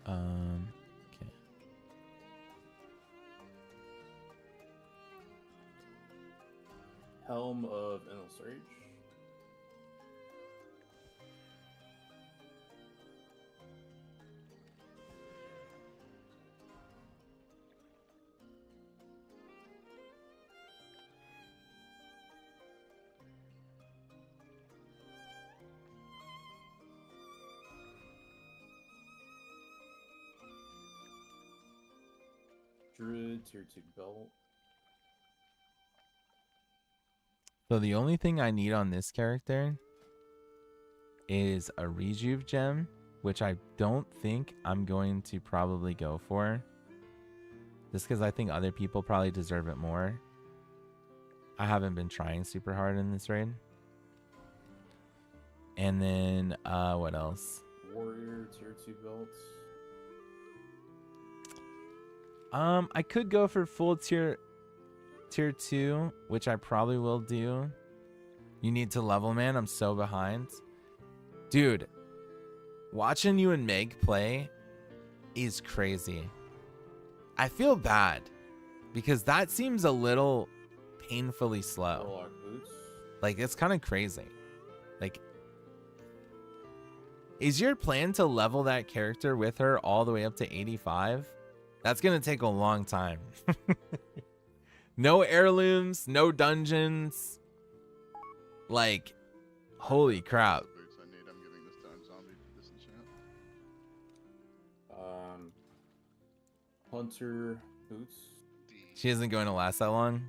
S2: Okay.
S7: Helm of Endless Rage. Druid, tier 2 belt.
S2: So the only thing I need on this character is a rejuve gem, which I don't think I'm going to probably go for. Just because I think other people probably deserve it more. I haven't been trying super hard in this raid. And then, what else?
S7: Warrior, tier 2 belts.
S2: I could go for full tier 2, which I probably will do. You need to level, man. I'm so behind. Dude, watching you and Meg play is crazy. I feel bad because that seems a little painfully slow.
S7: Warlock boots.
S2: Like, it's kind of crazy. Like, is your plan to level that character with her all the way up to 85? That's going to take a long time. No heirlooms, no dungeons. Like, holy crap.
S11: Boots I need. I'm giving this time zombie disenchant.
S7: Hunter boots.
S2: She isn't going to last that long.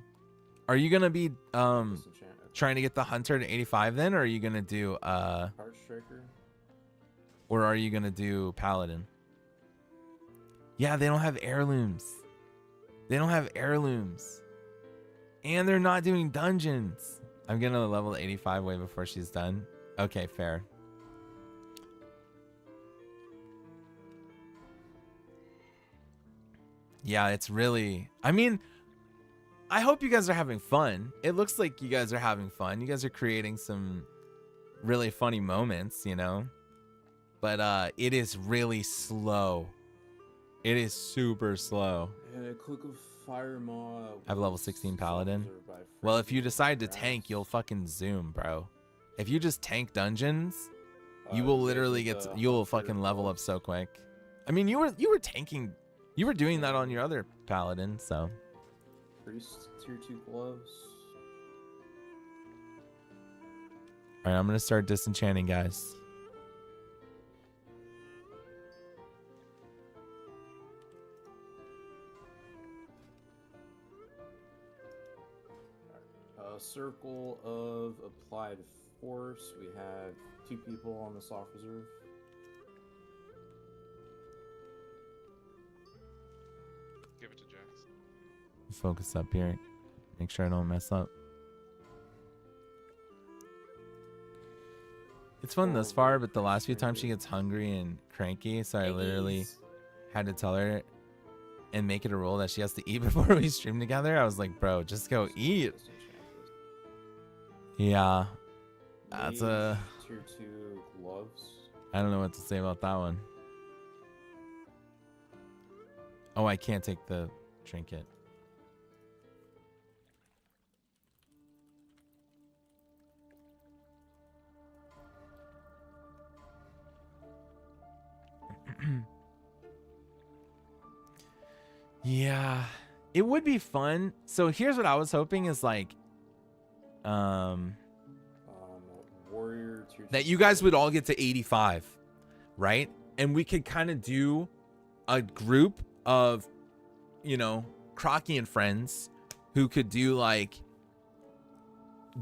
S2: Are you gonna be
S7: Disenchant.
S2: trying to get the hunter to 85 then, or are you gonna do
S7: Heart Striker.
S2: or are you gonna do paladin? Yeah, they don't have heirlooms. They don't have heirlooms. And they're not doing dungeons. I'm gonna level to 85 way before she's done. Okay, fair. Yeah, it's really, I mean, I hope you guys are having fun. It looks like you guys are having fun. You guys are creating some really funny moments, you know? But it is really slow. It is super slow.
S7: And a click of Fire Maw.
S2: I have level 16 paladin. Well, if you decide to tank, you'll fucking zoom, bro. If you just tank dungeons, you will literally get, you'll fucking level up so quick. I mean, you were tanking, you were doing that on your other paladin, so.
S7: Priest tier 2 gloves.
S2: All right, I'm gonna start disenchanting, guys.
S7: Circle of Applied Force. We have 2 people on the soft reserve.
S6: Give it to Jax.
S2: Focus up here. Make sure I don't mess up. It's fun thus far, but the last few times she gets hungry and cranky, so I literally had to tell her and make it a rule that she has to eat before we stream together. I was like, bro, just go eat. Yeah. That's a...
S7: Tier 2 gloves.
S2: I don't know what to say about that one. Oh, I can't take the trinket. Yeah, it would be fun. So here's what I was hoping is like,
S7: Warrior tier 2
S2: that you guys would all get to 85, right? And we could kind of do a group of, you know, Crocky and friends who could do like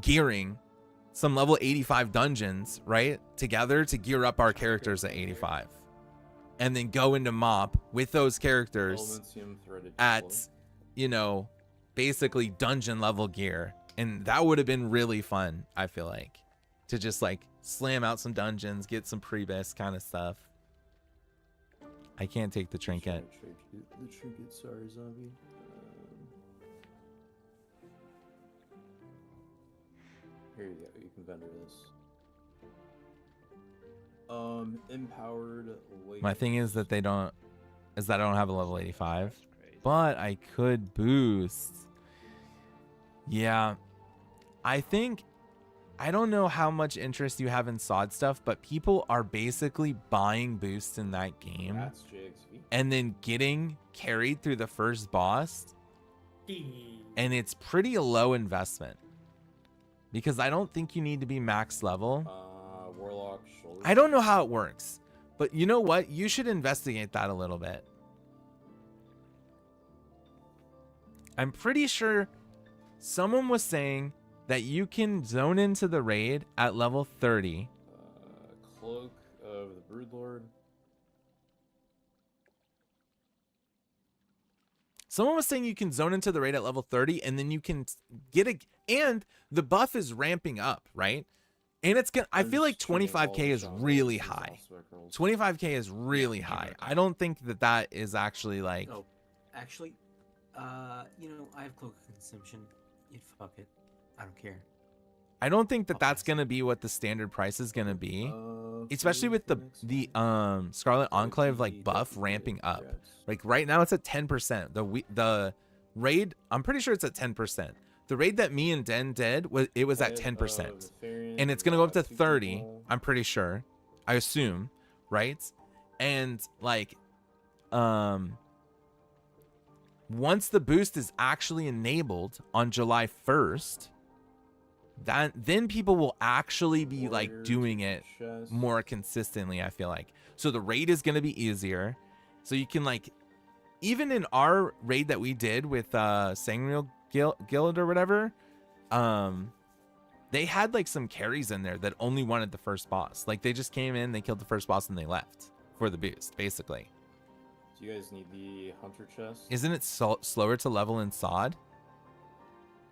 S2: gearing some level 85 dungeons, right? Together to gear up our characters at 85. And then go into MOP with those characters at, you know, basically dungeon level gear. And that would have been really fun, I feel like. To just like slam out some dungeons, get some pre-bis kind of stuff. I can't take the trinket.
S7: The trinket, sorry, zombie. Here you go, you can vendor this. Empowered weight.
S2: My thing is that I don't have a level 85, but I could boost. Yeah, I don't know how much interest you have in SOD stuff, but people are basically buying boosts in that game and then getting carried through the first boss, and it's pretty low investment because I don't think you need to be max level.
S7: Warlock shoulder.
S2: I don't know how it works, but you know what? You should investigate that a little bit. I'm pretty sure someone was saying that you can zone into the raid at level 30.
S7: Cloak of the Broodlord.
S2: Someone was saying you can zone into the raid at level 30 and then you can get and the buff is ramping up, right? And it's gonna, I feel like 25k is really high. 25k is really high. I don't think that is actually like.
S14: Oh, actually, you know, I have cloak consumption. Fuck it. I don't care.
S2: I don't think that that's gonna be what the standard price is gonna be, especially with the Scarlet Enclave like buff ramping up. Like right now it's at 10%. The raid, I'm pretty sure it's at 10%. The raid that me and Den did was at 10%, and it's gonna go up to 30. I'm pretty sure, I assume, right? And like, once the boost is actually enabled on July 1st, then people will actually be like doing it more consistently, I feel like. So the raid is gonna be easier, so you can like, even in our raid that we did with Sangreal guild or whatever, they had like some carries in there that only wanted the first boss. Like they just came in, they killed the first boss, and they left for the boost, basically.
S7: Do you guys need the hunter chest?
S2: Isn't it slower to level in SOD?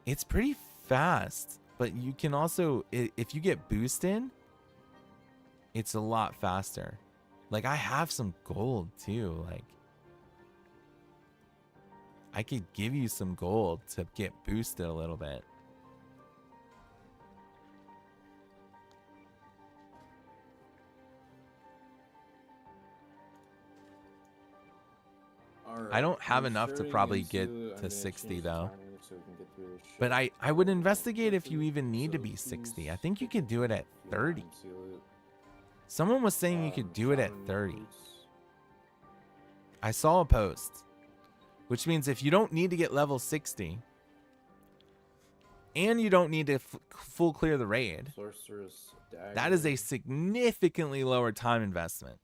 S2: It's pretty fast, but you can also, if you get boost in, it's a lot faster. Like I have some gold too. Like I could give you some gold to get boosted a little bit. I don't have enough to probably get to 60 though. But I would investigate if you even need to be 60. I think you could do it at 30. Someone was saying you could do it at 30. I saw a post, which means if you don't need to get level 60 and you don't need to full clear the raid, that is a significantly lower time investment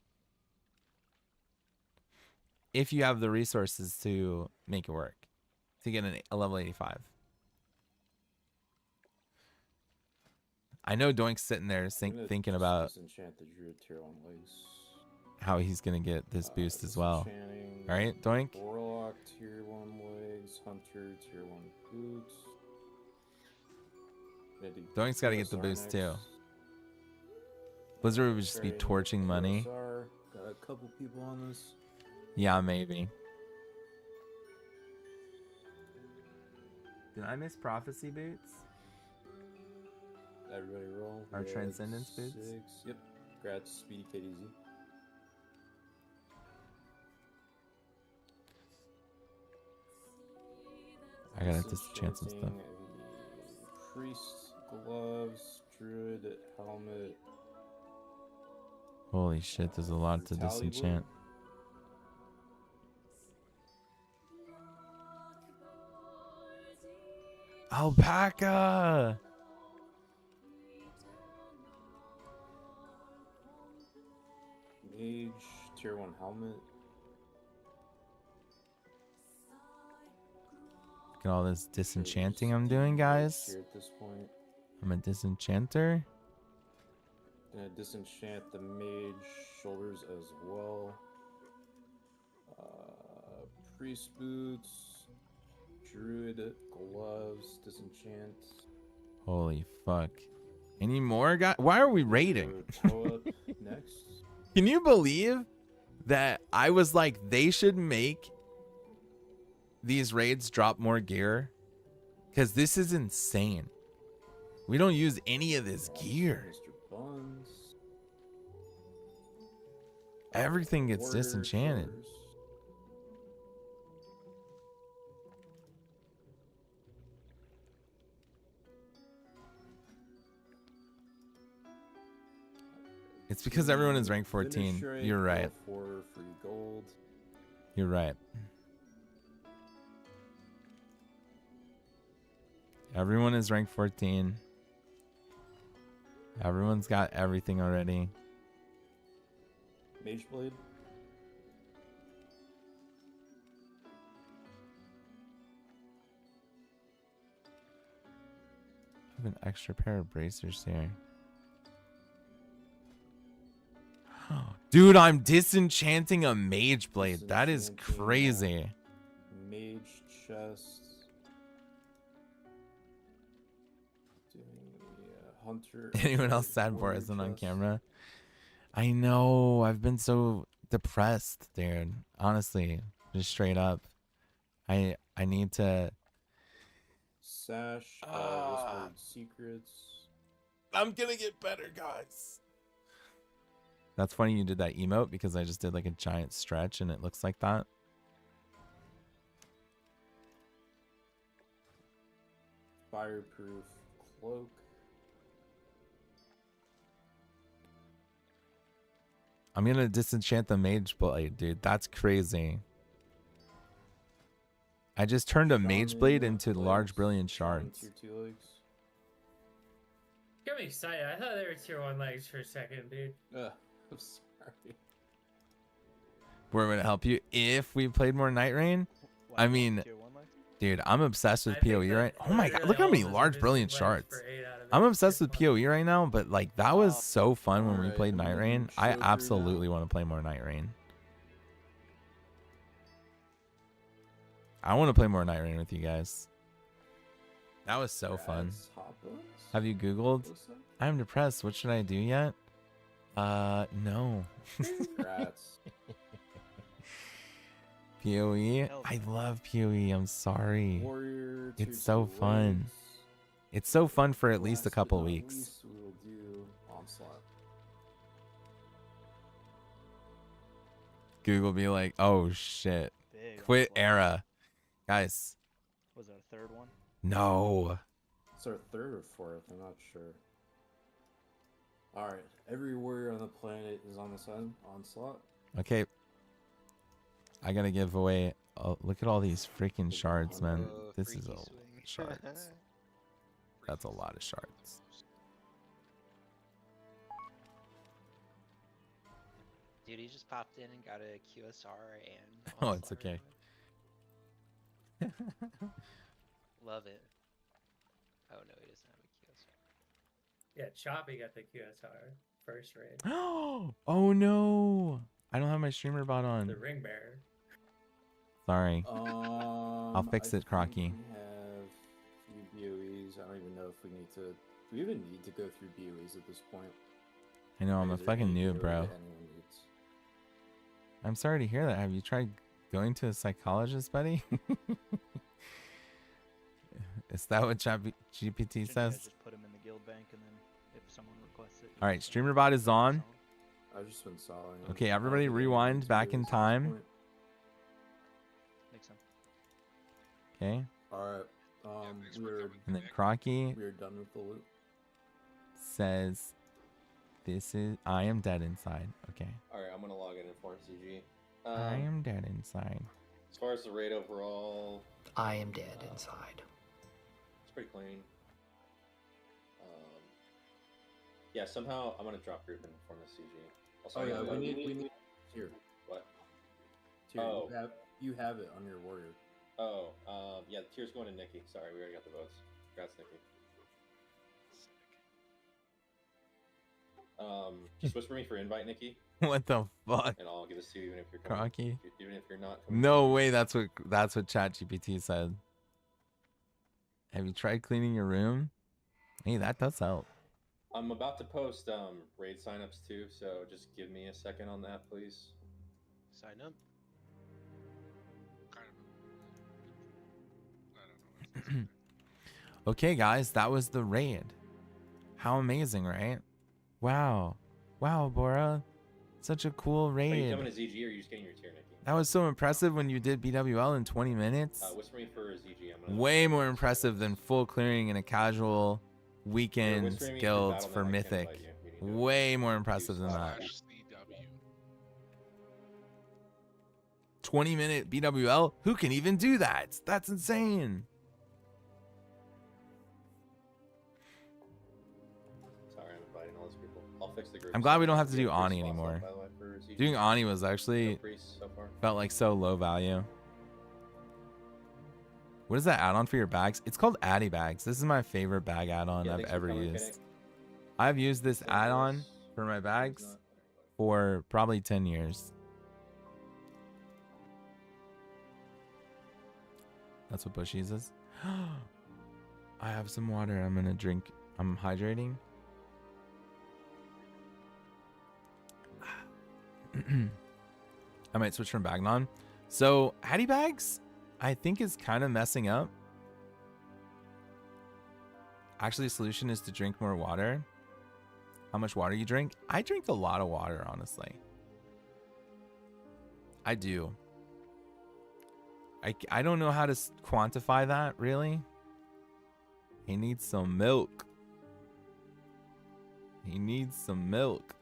S2: if you have the resources to make it work, to get a level 85. I know Doink's sitting there thinking about how he's going to get this boost as well. All right, Doink?
S7: Warlock, tier 1 legs, hunter, tier 1 boots.
S2: Doink's got to get the boost too. Blizzard would just be torching money.
S7: Got a couple people on this.
S2: Yeah, maybe. Did I miss prophecy boots?
S7: Everybody roll.
S2: Our transcendence boots?
S7: 6. Yep. Congrats, Speedy KDZ.
S2: I gotta disenchant some stuff.
S7: Priest, gloves, druid, helmet.
S2: Holy shit, there's a lot to disenchant. Alpaca!
S7: Mage, tier 1 helmet.
S2: Look at all this disenchanting I'm doing, guys.
S7: Here at this point.
S2: I'm a disenchanter.
S7: Gonna disenchant the mage shoulders as well. Priest boots, druid gloves, disenchant.
S2: Holy fuck. Any more guys? Why are we raiding?
S7: Next.
S2: Can you believe that I was like, they should make these raids drop more gear? Because this is insane. We don't use any of this gear. Everything gets disenchanted. It's because everyone is rank 14. You're right.
S7: For free gold.
S2: You're right. Everyone is rank 14. Everyone's got everything already.
S7: Mage blade.
S2: I have an extra pair of bracers here. Dude, I'm disenchanting a mage blade. That is crazy.
S7: Mage chest. Hunter.
S2: Anyone else sad for isn't on camera? I know. I've been so depressed, dude. Honestly, just straight up. I need to.
S7: Sash. Whispered secrets.
S2: I'm gonna get better, guys. That's funny you did that emote because I just did like a giant stretch and it looks like that.
S7: Fireproof cloak.
S2: I'm gonna disenchant the mage blade, dude. That's crazy. I just turned a mage blade into large brilliant shards.
S4: Got me excited. I thought they were tier 1 legs for a second, dude.
S7: I'm sorry.
S2: Where would it help you if we played more Night Rain? I mean, Dude, I'm obsessed with
S4: I think
S2: PoE
S4: that
S2: right. Oh my god,
S4: literally
S2: look how
S4: all
S2: many
S4: of us
S2: large
S4: have
S2: brilliant
S4: visited Lens
S2: shards.
S4: for 8 out of
S2: I'm
S4: the
S2: obsessed with
S4: 6
S2: PoE right now, but like that was so fun when we
S7: Alright,
S2: played
S7: I'm
S2: Night
S7: gonna
S2: Rain.
S7: move
S2: I
S7: Shoker
S2: absolutely
S7: down.
S2: want to play more Night Rain. I want to play more Night Rain with you guys. That was so fun.
S7: Rats, Hoppas?
S2: Have you Googled?
S7: What's that?
S2: I'm depressed. What should I do yet? No.
S7: Rats.
S2: PoE? I love PoE. I'm sorry.
S7: Warrior,
S2: It's
S7: tier
S2: so
S7: 2
S2: fun.
S7: ranks.
S2: It's so fun for at least a
S7: Last
S2: couple
S7: but not
S2: weeks.
S7: least, we will do Onslaught.
S2: Google be like, oh shit.
S12: Big
S2: Quit
S12: onslaught.
S2: era. Guys,
S12: Was that a third one?
S2: no.
S7: It's our third or fourth, I'm not sure. Alright, every warrior on the planet is on the sun. Onslaught.
S2: Okay. I gotta give away. Oh, look at all these freaking shards, man. This is a lot of shards. That's a lot of shards.
S9: Dude, he just popped in and got a QSR and.
S2: Oh, it's
S9: onslaught
S2: okay.
S9: right away. Love it. Oh no, he doesn't have a QSR.
S4: Yeah, Choppy got the QSR first raid.
S2: Oh no. I don't have my streamer bot on.
S4: The ring bearer.
S2: Sorry. I'll fix
S7: I
S2: it, Crocky.
S7: think we have a few BOEs. I don't even know if we need to. Do we even need to go through BOEs at this point?
S2: I know, I'm a
S7: Is there
S2: fucking
S7: any
S2: noob,
S7: BOE
S2: bro.
S7: that anyone needs?
S2: I'm sorry to hear that. Have you tried going to a psychologist, buddy? Is that what GPT
S12: Shouldn't you guys
S2: says?
S12: just put him in the guild bank and then if someone requests it.
S2: All right, streamer bot is on.
S7: I've just been soloing. them.
S2: Okay,
S7: I don't
S2: everybody
S7: think anyone
S2: rewind
S7: needs
S2: back
S7: BOEs
S2: in
S7: at this
S2: time.
S7: point.
S12: Makes sense.
S2: Okay.
S7: Alright,
S2: And then Crocky
S7: we're done with the loop.
S2: says, "This is I am dead inside." Okay.
S3: All right, I'm gonna log in for CG.
S2: I am dead inside.
S3: As far as the raid overall,
S15: I am dead inside.
S3: it's pretty clean. Yeah, somehow I'm gonna drop group and form the CG. Also,
S7: Oh
S3: I
S7: yeah,
S3: gotta-
S7: we need here.
S3: What?
S7: Tier,
S3: Oh.
S7: you have it on your warrior.
S3: Oh, yeah, the tier's going to Nikki. Sorry, we already got the votes. Congrats, Nikki. Just whisper me for invite, Nikki,
S2: What the fuck?
S3: and I'll give this to you even if you're coming.
S2: Crocky?
S3: Even if you're not coming.
S2: No way. That's what ChatGPT said. Have you tried cleaning your room? Hey, that does help.
S3: I'm about to post raid signups too, so just give me a second on that, please.
S9: Sign up.
S2: Okay, guys, that was the raid. How amazing, right? Wow. Wow, Bora. Such a cool
S3: Are you
S2: raid.
S3: coming to ZG or are you just getting your tier, Nikki?
S2: That was so impressive when you did BWL in 20 minutes.
S3: Whisper me for ZG. I'm gonna
S2: Way more impressive than full clearing in a casual weekend
S3: whispering me through
S2: guilds
S3: Battle.net,
S2: for
S3: I can't
S2: Mythic.
S3: invite you.
S2: Way more impressive than that. 20-minute BWL? Who can even do that? That's insane.
S3: Sorry, I'm inviting all those people. I'll fix the group.
S2: I'm glad we don't have to
S3: We
S2: do
S3: have
S2: Ani
S3: three spots
S2: anymore.
S3: left, by the way, for ZG.
S2: Doing Ani was actually
S3: No priests so far.
S2: felt like so low value. What is that add-on for your bags? It's called Addy Bags. This is my favorite bag add-on
S3: Yeah,
S2: I've
S3: thanks for
S2: ever
S3: coming,
S2: used.
S3: Kinnick.
S2: I've used this add-on for my bags for probably 10 years. That's what Bush uses. I have some water. I'm gonna drink. I'm hydrating. I might switch from Bagnon. So Addy Bags, I think, is kind of messing up. Actually, the solution is to drink more water. How much water you drink? I drink a lot of water, honestly. I do. I don't know how to quantify that, really. He needs some milk. He needs some milk.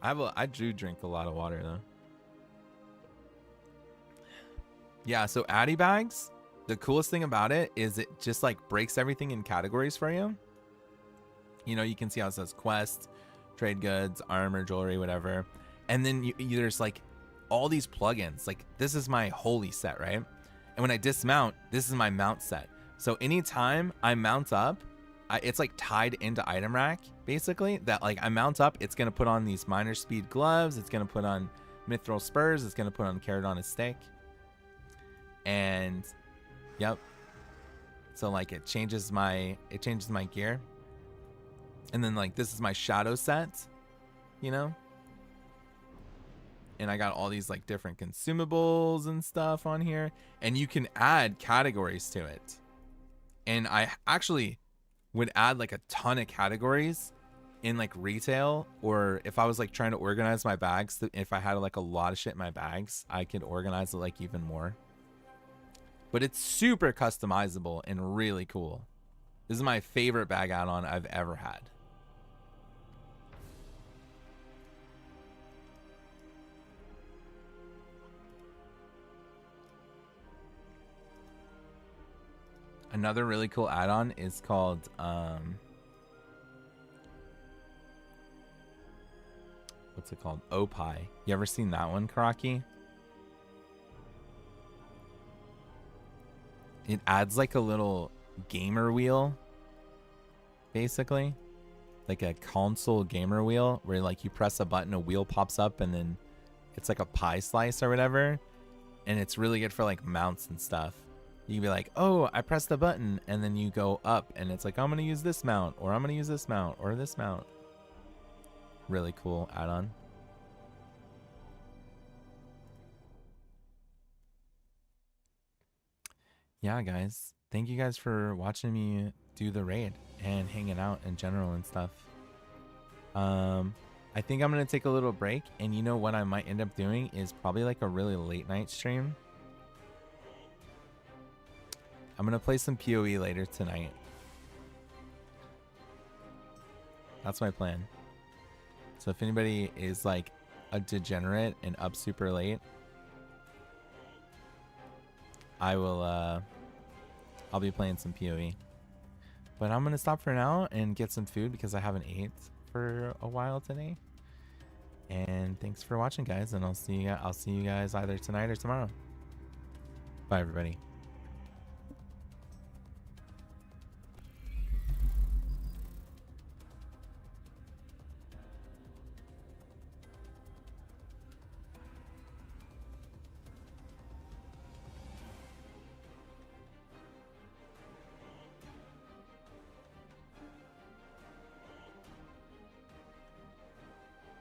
S2: I do drink a lot of water, though. Yeah, so Addy Bags, the coolest thing about it is it just like breaks everything in categories for you. You know, you can see how it says quest, trade goods, armor, jewelry, whatever. And then there's like all these plugins. Like this is my holy set, right? And when I dismount, this is my mount set. So anytime I mount up, it's like tied into item rack, basically. That like I mount up, it's going to put on these minor speed gloves. It's going to put on mithril spurs. It's going to put on carrot on a stick. And yep. So like it changes my gear. And then like this is my shadow set, you know? And I got all these like different consumables and stuff on here, and you can add categories to it. And I actually would add like a ton of categories in like retail, or if I was like trying to organize my bags, if I had like a lot of shit in my bags, I could organize it like even more. But it's super customizable and really cool. This is my favorite bag add-on I've ever had. Another really cool add-on is called what's it called? Opie. You ever seen that one, Karaki? It adds like a little gamer wheel, basically. Like a console gamer wheel where like you press a button, a wheel pops up, and then it's like a pie slice or whatever. And it's really good for like mounts and stuff. You can be like, oh, I pressed the button, and then you go up, and it's like, I'm going to use this mount, or I'm going to use this mount, or this mount. Really cool add-on. Yeah, guys. Thank you guys for watching me do the raid and hanging out in general and stuff. I think I'm going to take a little break, and you know what I might end up doing is probably like a really late night stream. I'm going to play some PoE later tonight. That's my plan. So if anybody is like a degenerate and up super late, I'll be playing some PoE. But I'm going to stop for now and get some food because I haven't ate for a while today. And thanks for watching, guys, and I'll see you guys either tonight or tomorrow. Bye, everybody.